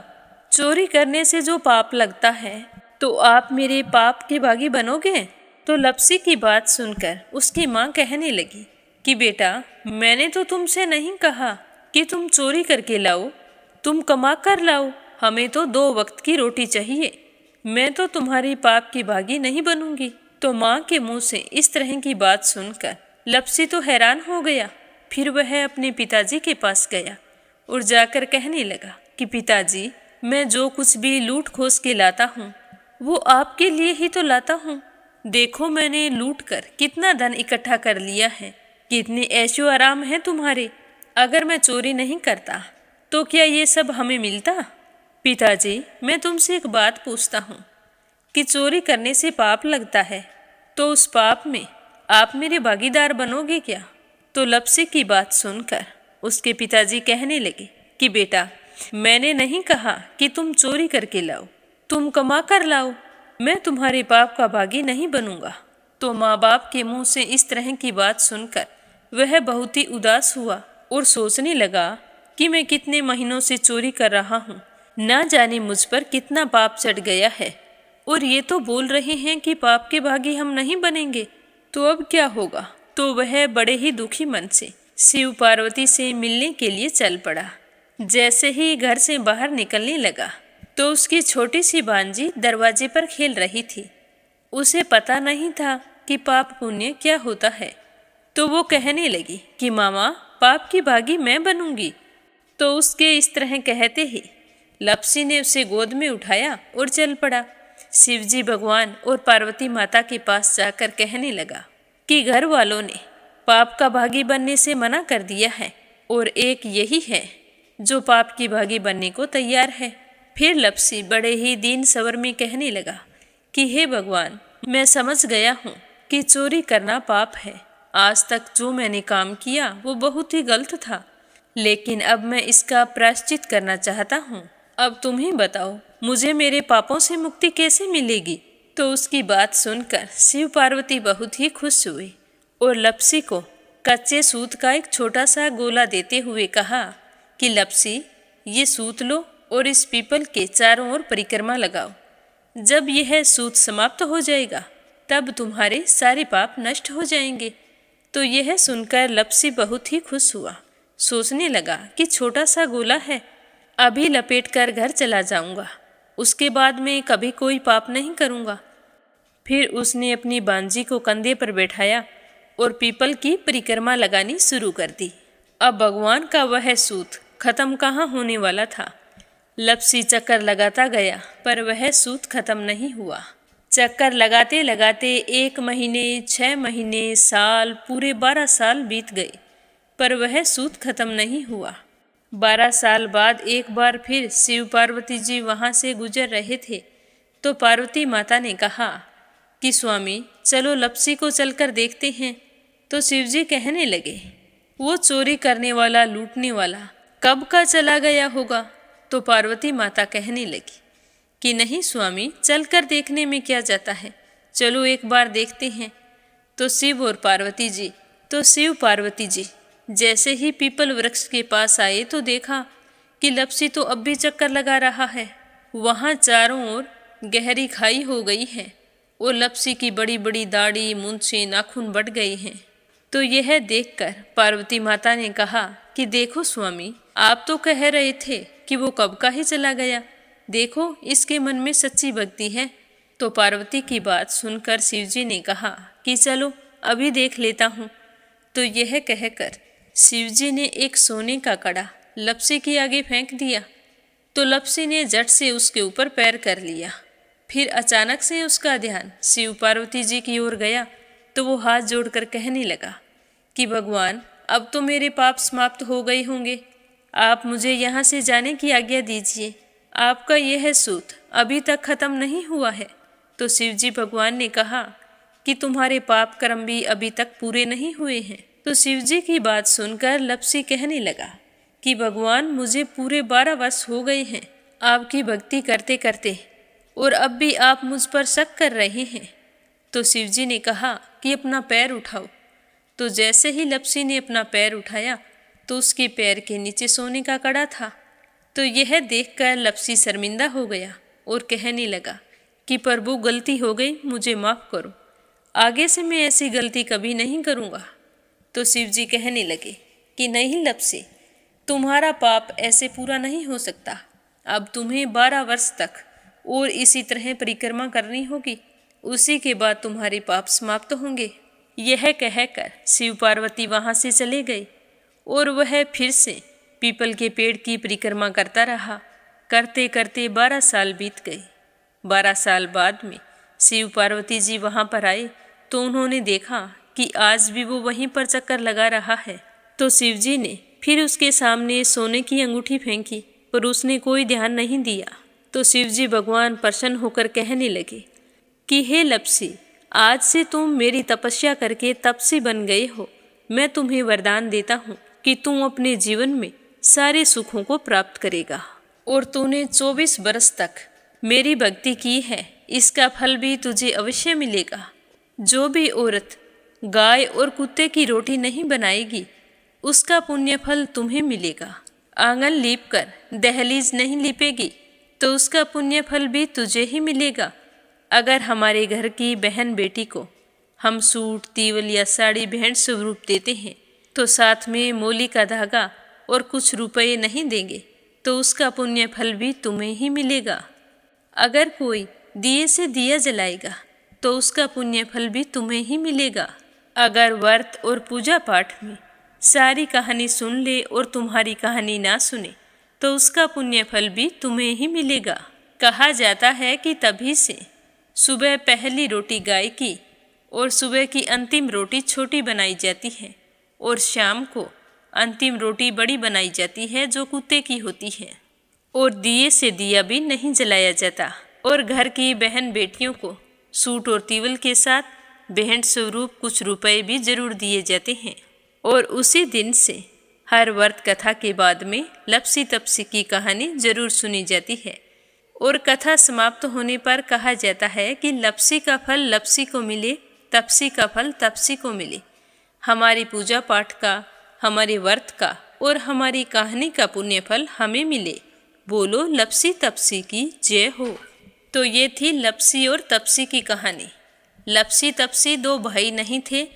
चोरी करने से जो पाप लगता है, तो आप मेरे पाप के भागी बनोगे? तो लप्सी की बात सुनकर उसकी माँ कहने लगी कि बेटा, मैंने तो तुमसे नहीं कहा कि तुम चोरी करके लाओ, तुम कमा कर लाओ, हमें तो 2 वक्त की रोटी चाहिए, मैं तो तुम्हारी पाप की भागी नहीं बनूंगी। तो माँ के मुंह से इस तरह की बात सुनकर लप्सी तो हैरान हो गया। फिर वह अपने पिताजी के पास गया और जाकर कहने लगा कि पिताजी, मैं जो कुछ भी लूट खोस के लाता हूँ, वो आपके लिए ही तो लाता हूँ। देखो, मैंने लूट कर कितना धन इकट्ठा कर लिया है, कितने ऐशो आराम है तुम्हारे। अगर मैं चोरी नहीं करता तो क्या ये सब हमें मिलता? पिताजी, मैं तुमसे एक बात पूछता हूँ कि चोरी करने से पाप लगता है, तो उस पाप में आप मेरे भागीदार बनोगे क्या? तो लप्सी की बात सुनकर उसके पिताजी कहने लगे कि बेटा, मैंने नहीं कहा कि तुम चोरी करके लाओ, तुम कमा कर लाओ, मैं तुम्हारे पाप का भागी नहीं बनूंगा। तो माँ बाप के मुंह से इस तरह की बात सुनकर वह बहुत ही उदास हुआ और सोचने लगा कि मैं कितने महीनों से चोरी कर रहा हूँ, ना जाने मुझ पर कितना पाप चढ़ गया है, और ये तो बोल रहे हैं कि पाप के भागी हम नहीं बनेंगे, तो अब क्या होगा? तो वह बड़े ही दुखी मन से शिव पार्वती से मिलने के लिए चल पड़ा। जैसे ही घर से बाहर निकलने लगा तो उसकी छोटी सी भांजी दरवाजे पर खेल रही थी। उसे पता नहीं था कि पाप पुण्य क्या होता है, तो वो कहने लगी कि मामा, पाप की भागी मैं बनूंगी। तो उसके इस तरह कहते ही लप्सी ने उसे गोद में उठाया और चल पड़ा। शिवजी भगवान और पार्वती माता के पास जाकर कहने लगा कि घर वालों ने पाप का भागी बनने से मना कर दिया है और एक यही है जो पाप की भागी बनने को तैयार है। फिर लप्सी बड़े ही दीन स्वर में कहने लगा कि हे भगवान, मैं समझ गया हूँ कि चोरी करना पाप है। आज तक जो मैंने काम किया वो बहुत ही गलत था, लेकिन अब मैं इसका प्रायश्चित करना चाहता हूँ। अब तुम ही बताओ, मुझे मेरे पापों से मुक्ति कैसे मिलेगी? तो उसकी बात सुनकर शिव पार्वती बहुत ही खुश हुए और लप्सी को कच्चे सूत का एक छोटा सा गोला देते हुए कहा कि लप्सी, ये सूत लो और इस पीपल के चारों ओर परिक्रमा लगाओ। जब यह सूत समाप्त हो जाएगा तब तुम्हारे सारे पाप नष्ट हो जाएंगे। तो यह सुनकर लप्सी बहुत ही खुश हुआ। सोचने लगा कि छोटा सा गोला है, अभी लपेट कर घर चला जाऊंगा, उसके बाद में कभी कोई पाप नहीं करूंगा। फिर उसने अपनी बांजी को कंधे पर बैठाया और पीपल की परिक्रमा लगानी शुरू कर दी। अब भगवान का वह सूत खत्म कहाँ होने वाला था। लप्सी चक्कर लगाता गया पर वह सूत खत्म नहीं हुआ। चक्कर लगाते लगाते 1 महीने, 6 महीने, साल, पूरे 12 साल बीत गए, पर वह सूत खत्म नहीं हुआ। 12 साल बाद एक बार फिर शिव पार्वती जी वहाँ से गुजर रहे थे, तो पार्वती माता ने कहा कि स्वामी, चलो लप्सी को चलकर देखते हैं। तो शिवजी कहने लगे, वो चोरी करने वाला, लूटने वाला कब का चला गया होगा? तो पार्वती माता कहने लगी कि नहीं स्वामी, चलकर देखने में क्या जाता है, चलो एक बार देखते हैं। तो शिव पार्वती जी जैसे ही पीपल वृक्ष के पास आए तो देखा कि लप्सी तो अब भी चक्कर लगा रहा है। वहाँ चारों ओर गहरी खाई हो गई है और लप्सी की बड़ी बड़ी दाढ़ी, मूंछें, नाखून बढ़ गए हैं। तो यह देखकर पार्वती माता ने कहा कि देखो स्वामी, आप तो कह रहे थे कि वो कब का ही चला गया, देखो इसके मन में सच्ची भक्ति है, तो पार्वती की बात सुनकर शिवजी ने कहा कि चलो अभी देख लेता हूँ। तो यह कहकर शिवजी ने एक सोने का कड़ा लपसी के आगे फेंक दिया। तो लपसी ने झट से उसके ऊपर पैर कर लिया। फिर अचानक से उसका ध्यान शिव पार्वती जी की ओर गया तो वो हाथ जोड़कर कहने लगा कि भगवान, अब तो मेरे पाप समाप्त हो गए होंगे, आप मुझे यहाँ से जाने की आज्ञा दीजिए। आपका यह सूत अभी तक खत्म नहीं हुआ है। तो शिवजी भगवान ने कहा कि तुम्हारे पाप कर्म भी अभी तक पूरे नहीं हुए हैं। तो शिवजी की बात सुनकर लपसी कहने लगा कि भगवान, मुझे पूरे 12 वर्ष हो गए हैं आपकी भक्ति करते करते, और अब भी आप मुझ पर शक कर रहे हैं। तो शिवजी ने कहा कि अपना पैर उठाओ। तो जैसे ही लपसी ने अपना पैर उठाया तो उसके पैर के नीचे सोने का कड़ा था। तो यह देखकर लपसी शर्मिंदा हो गया और कहने लगा कि प्रभु, गलती हो गई, मुझे माफ़ करो, आगे से मैं ऐसी गलती कभी नहीं करूँगा। तो शिवजी कहने लगे कि नहीं लपसी, तुम्हारा पाप ऐसे पूरा नहीं हो सकता। अब तुम्हें 12 वर्ष तक और इसी तरह परिक्रमा करनी होगी, उसी के बाद तुम्हारे पाप समाप्त होंगे। यह कहकर शिव पार्वती वहाँ से चले गए और वह फिर से पीपल के पेड़ की परिक्रमा करता रहा। करते करते 12 साल बीत गए। 12 साल बाद में शिव पार्वती जी वहाँ पर आए तो उन्होंने देखा कि आज भी वो वहीं पर चक्कर लगा रहा है। तो शिव जी ने फिर उसके सामने सोने की अंगूठी फेंकी, पर उसने कोई ध्यान नहीं दिया। तो शिव जी भगवान प्रसन्न होकर कहने लगे कि हे लपसी, आज से तुम मेरी तपस्या करके तपसी बन गए हो। मैं तुम्हें वरदान देता हूँ कि तुम अपने जीवन में सारे सुखों को प्राप्त करेगा। और तूने 24 बरस तक मेरी भक्ति की है, इसका फल भी तुझे अवश्य मिलेगा। जो भी औरत गाय और कुत्ते की रोटी नहीं बनाएगी, उसका पुण्य फल तुम्हें मिलेगा। आंगन लीप कर दहलीज नहीं लीपेगी, तो उसका पुण्य फल भी तुझे ही मिलेगा। अगर हमारे घर की बहन बेटी को हम सूट, तीवल या साड़ी भेंट स्वरूप देते हैं, तो साथ में मोली का धागा और कुछ रुपए नहीं देंगे, तो उसका पुण्य फल भी तुम्हें ही मिलेगा। अगर कोई दिए से दिया जलाएगा, तो उसका पुण्य फल भी तुम्हें ही मिलेगा। अगर व्रत और पूजा पाठ में सारी कहानी सुन ले और तुम्हारी कहानी ना सुने, तो उसका पुण्य फल भी तुम्हें ही मिलेगा। कहा जाता है कि तभी से सुबह पहली रोटी गाय की और सुबह की अंतिम रोटी छोटी बनाई जाती है, और शाम को अंतिम रोटी बड़ी बनाई जाती है जो कुत्ते की होती है। और दिए से दिया भी नहीं जलाया जाता। और घर की बहन बेटियों को सूट और तीवल के साथ भेंट स्वरूप कुछ रुपए भी जरूर दिए जाते हैं। और उसी दिन से हर व्रत कथा के बाद में लपसी तपसी की कहानी जरूर सुनी जाती है। और कथा समाप्त होने पर कहा जाता है कि लपसी का फल लपसी को मिले, तपसी का फल तपसी को मिले। हमारी पूजा पाठ का, हमारे व्रत का और हमारी कहानी का पुण्य फल हमें मिले। बोलो लपसी तपसी की जय हो। तो ये थी लपसी और तपसी की कहानी। लपसी तपसी 2 भाई नहीं थे।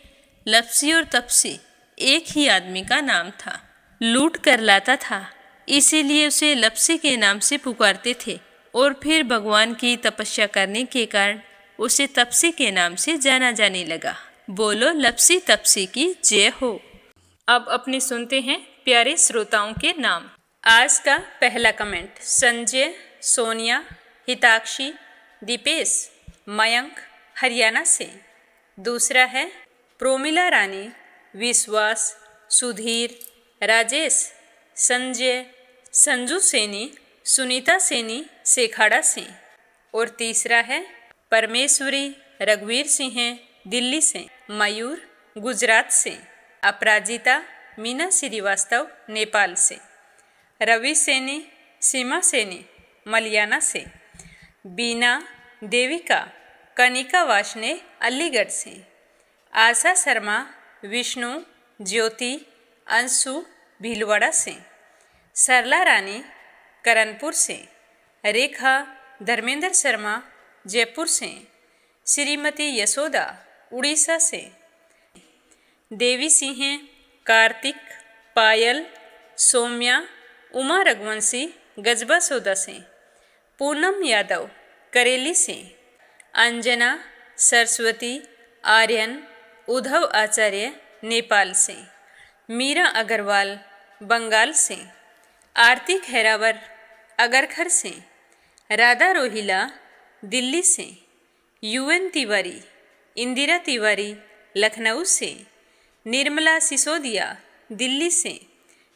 लपसी और तपसी एक ही आदमी का नाम था। लूट कर लाता था, इसीलिए उसे लपसी के नाम से पुकारते थे। और फिर भगवान की तपस्या करने के कारण उसे तपसी के नाम से जाना जाने लगा। बोलो लपसी तपसी की जय हो। अब अपने सुनते हैं प्यारे श्रोताओं के नाम। आज का पहला कमेंट संजय, सोनिया, हिताक्षी, दीपेश, मयंक हरियाणा से। दूसरा है प्रोमिला रानी, विश्वास, सुधीर, राजेश, संजय, संजू सैनी, सुनीता सैनी सेखाड़ा से। और तीसरा है परमेश्वरी, रघुवीर सिंह दिल्ली से, मयूर गुजरात से, अपराजिता, मीना श्रीवास्तव नेपाल से, रवि सैनी, सीमा सैनी मलियाना से, बीना, देविका, कनिका वाशने अलीगढ़ से, आशा शर्मा, विष्णु, ज्योति, अंशु भीलवाड़ा से, सरला रानी करणपुर से, रेखा, धर्मेंद्र शर्मा जयपुर से, श्रीमती यशोदा उड़ीसा से, देवी सिंह, कार्तिक, पायल, सौम्या, उमा रघुवंशी गजबा सौदा से, पूनम यादव करेली से, अंजना, सरस्वती, आर्यन, उद्धव आचार्य नेपाल से, मीरा अग्रवाल बंगाल से, आरती खैरावर अगरखर से, राधा रोहिला दिल्ली से, यूएन तिवारी, इंदिरा तिवारी लखनऊ से, निर्मला सिसोदिया दिल्ली से,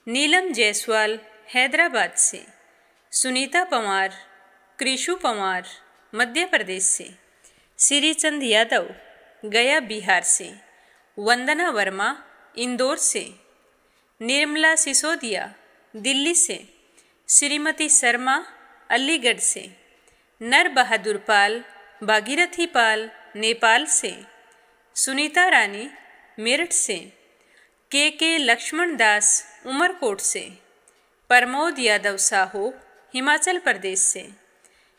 नीलम जायसवाल हैदराबाद से, सुनीता पवार, कृषु पवार मध्य प्रदेश से, श्रीचंद यादव गया बिहार से, वंदना वर्मा इंदौर से, निर्मला सिसोदिया दिल्ली से, श्रीमती शर्मा अलीगढ़ से, नर बहादुर पाल भागीरथी पाल नेपाल से, सुनीता रानी मेरठ से, के लक्ष्मण दास उमरकोट से, प्रमोद यादव साहू हिमाचल प्रदेश से,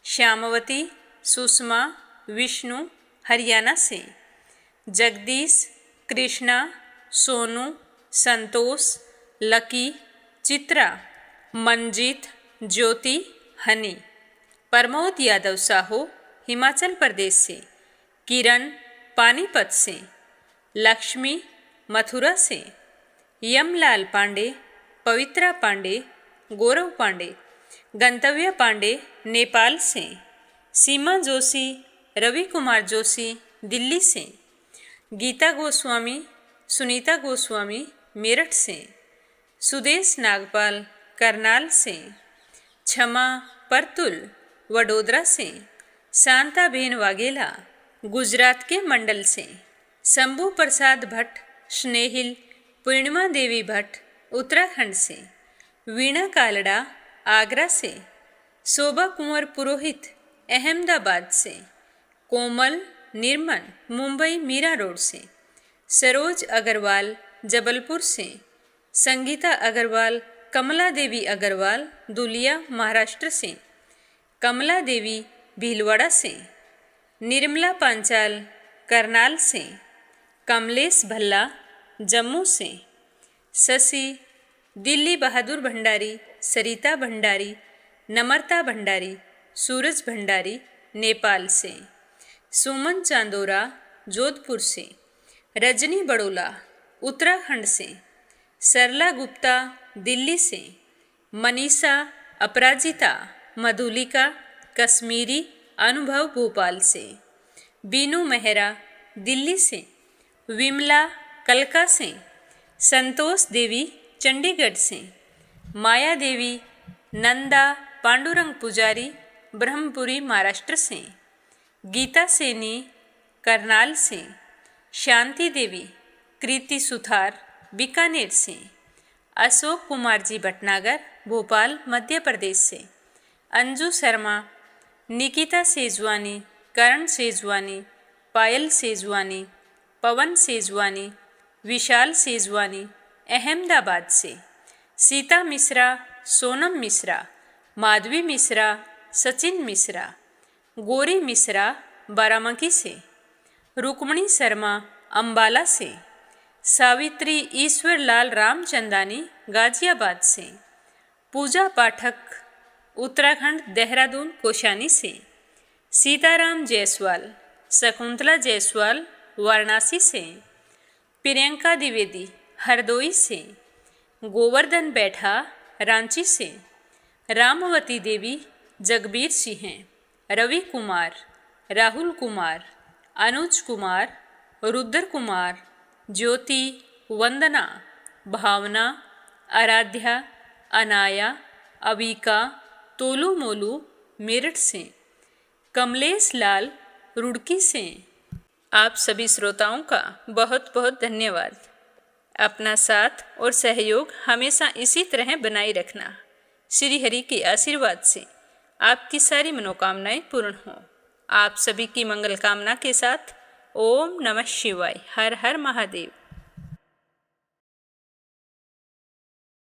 श्यामवती सुषमा विष्णु हरियाणा से, जगदीश, कृष्णा, सोनू, संतोष, लकी, चित्रा, मंजीत, ज्योति, हनी, प्रमोद यादव साहू हिमाचल प्रदेश से, किरण पानीपत से, लक्ष्मी मथुरा से, यमलाल पांडे, पवित्रा पांडे, गौरव पांडे, गंतव्य पांडे नेपाल से, सीमा जोशी, रवि कुमार जोशी दिल्ली से, गीता गोस्वामी, सुनीता गोस्वामी मेरठ से, सुदेश नागपाल करनाल से, क्षमा परतुल वडोदरा से, शांताबेन वाघेला गुजरात के मंडल से, शंभू प्रसाद भट्ट स्नेहिल, पूर्णिमा देवी भट्ट उत्तराखंड से, वीणा कालड़ा आगरा से, शोभा कुंवर पुरोहित अहमदाबाद से, कोमल निर्मल मुंबई मीरा रोड से, सरोज अग्रवाल जबलपुर से, संगीता अग्रवाल कमला देवी अग्रवाल दुलिया महाराष्ट्र से, कमला देवी भीलवाड़ा से, निर्मला पांचाल करनाल से, कमलेश भल्ला जम्मू से, शशि दिल्ली बहादुर भंडारी, सरिता भंडारी, नम्रता भंडारी, सूरज भंडारी नेपाल से, सुमन चांदोरा जोधपुर से, रजनी बड़ोला उत्तराखंड से, सरला गुप्ता दिल्ली से, मनीषा अपराजिता मधुलिका कश्मीरी अनुभव भोपाल से, बीनू मेहरा दिल्ली से, विमला कलका से, संतोष देवी चंडीगढ़ से, माया देवी नंदा पांडुरंग पुजारी ब्रह्मपुरी महाराष्ट्र से, गीता सेनी करनाल से, शांति देवी कृति सुथार बीकानेर से, अशोक कुमार जी भटनागर भोपाल मध्य प्रदेश से, अंजू शर्मा, निकिता सेजवानी, करण सेजवानी, पायल सेजवानी, पवन सेजवानी, विशाल सेजवानी अहमदाबाद से, सीता मिश्रा, सोनम मिश्रा, माधवी मिश्रा, सचिन मिश्रा, गौरी मिश्रा बारामकी से, रुक्मणी शर्मा अंबाला से, सावित्री ईश्वर लाल रामचंदानी गाजियाबाद से, पूजा पाठक उत्तराखंड देहरादून कोशानी से, सीताराम जायसवाल, शकुंतला जायसवाल वाराणसी से, प्रियंका द्विवेदी हरदोई से, गोवर्धन बैठा रांची से, रामवती देवी जगबीर सिंह, रवि कुमार, राहुल कुमार, अनुज कुमार, रुद्र कुमार, ज्योति, वंदना, भावना, आराध्या, अनाया, अविका, तोलू मोलू मेरठ से, कमलेश लाल रुड़की से। आप सभी श्रोताओं का बहुत बहुत धन्यवाद। अपना साथ और सहयोग हमेशा इसी तरह बनाए रखना। श्री हरि के आशीर्वाद से आपकी सारी मनोकामनाएं पूर्ण हों। आप सभी की मंगल कामना के साथ ओम नमः शिवाय। हर हर महादेव।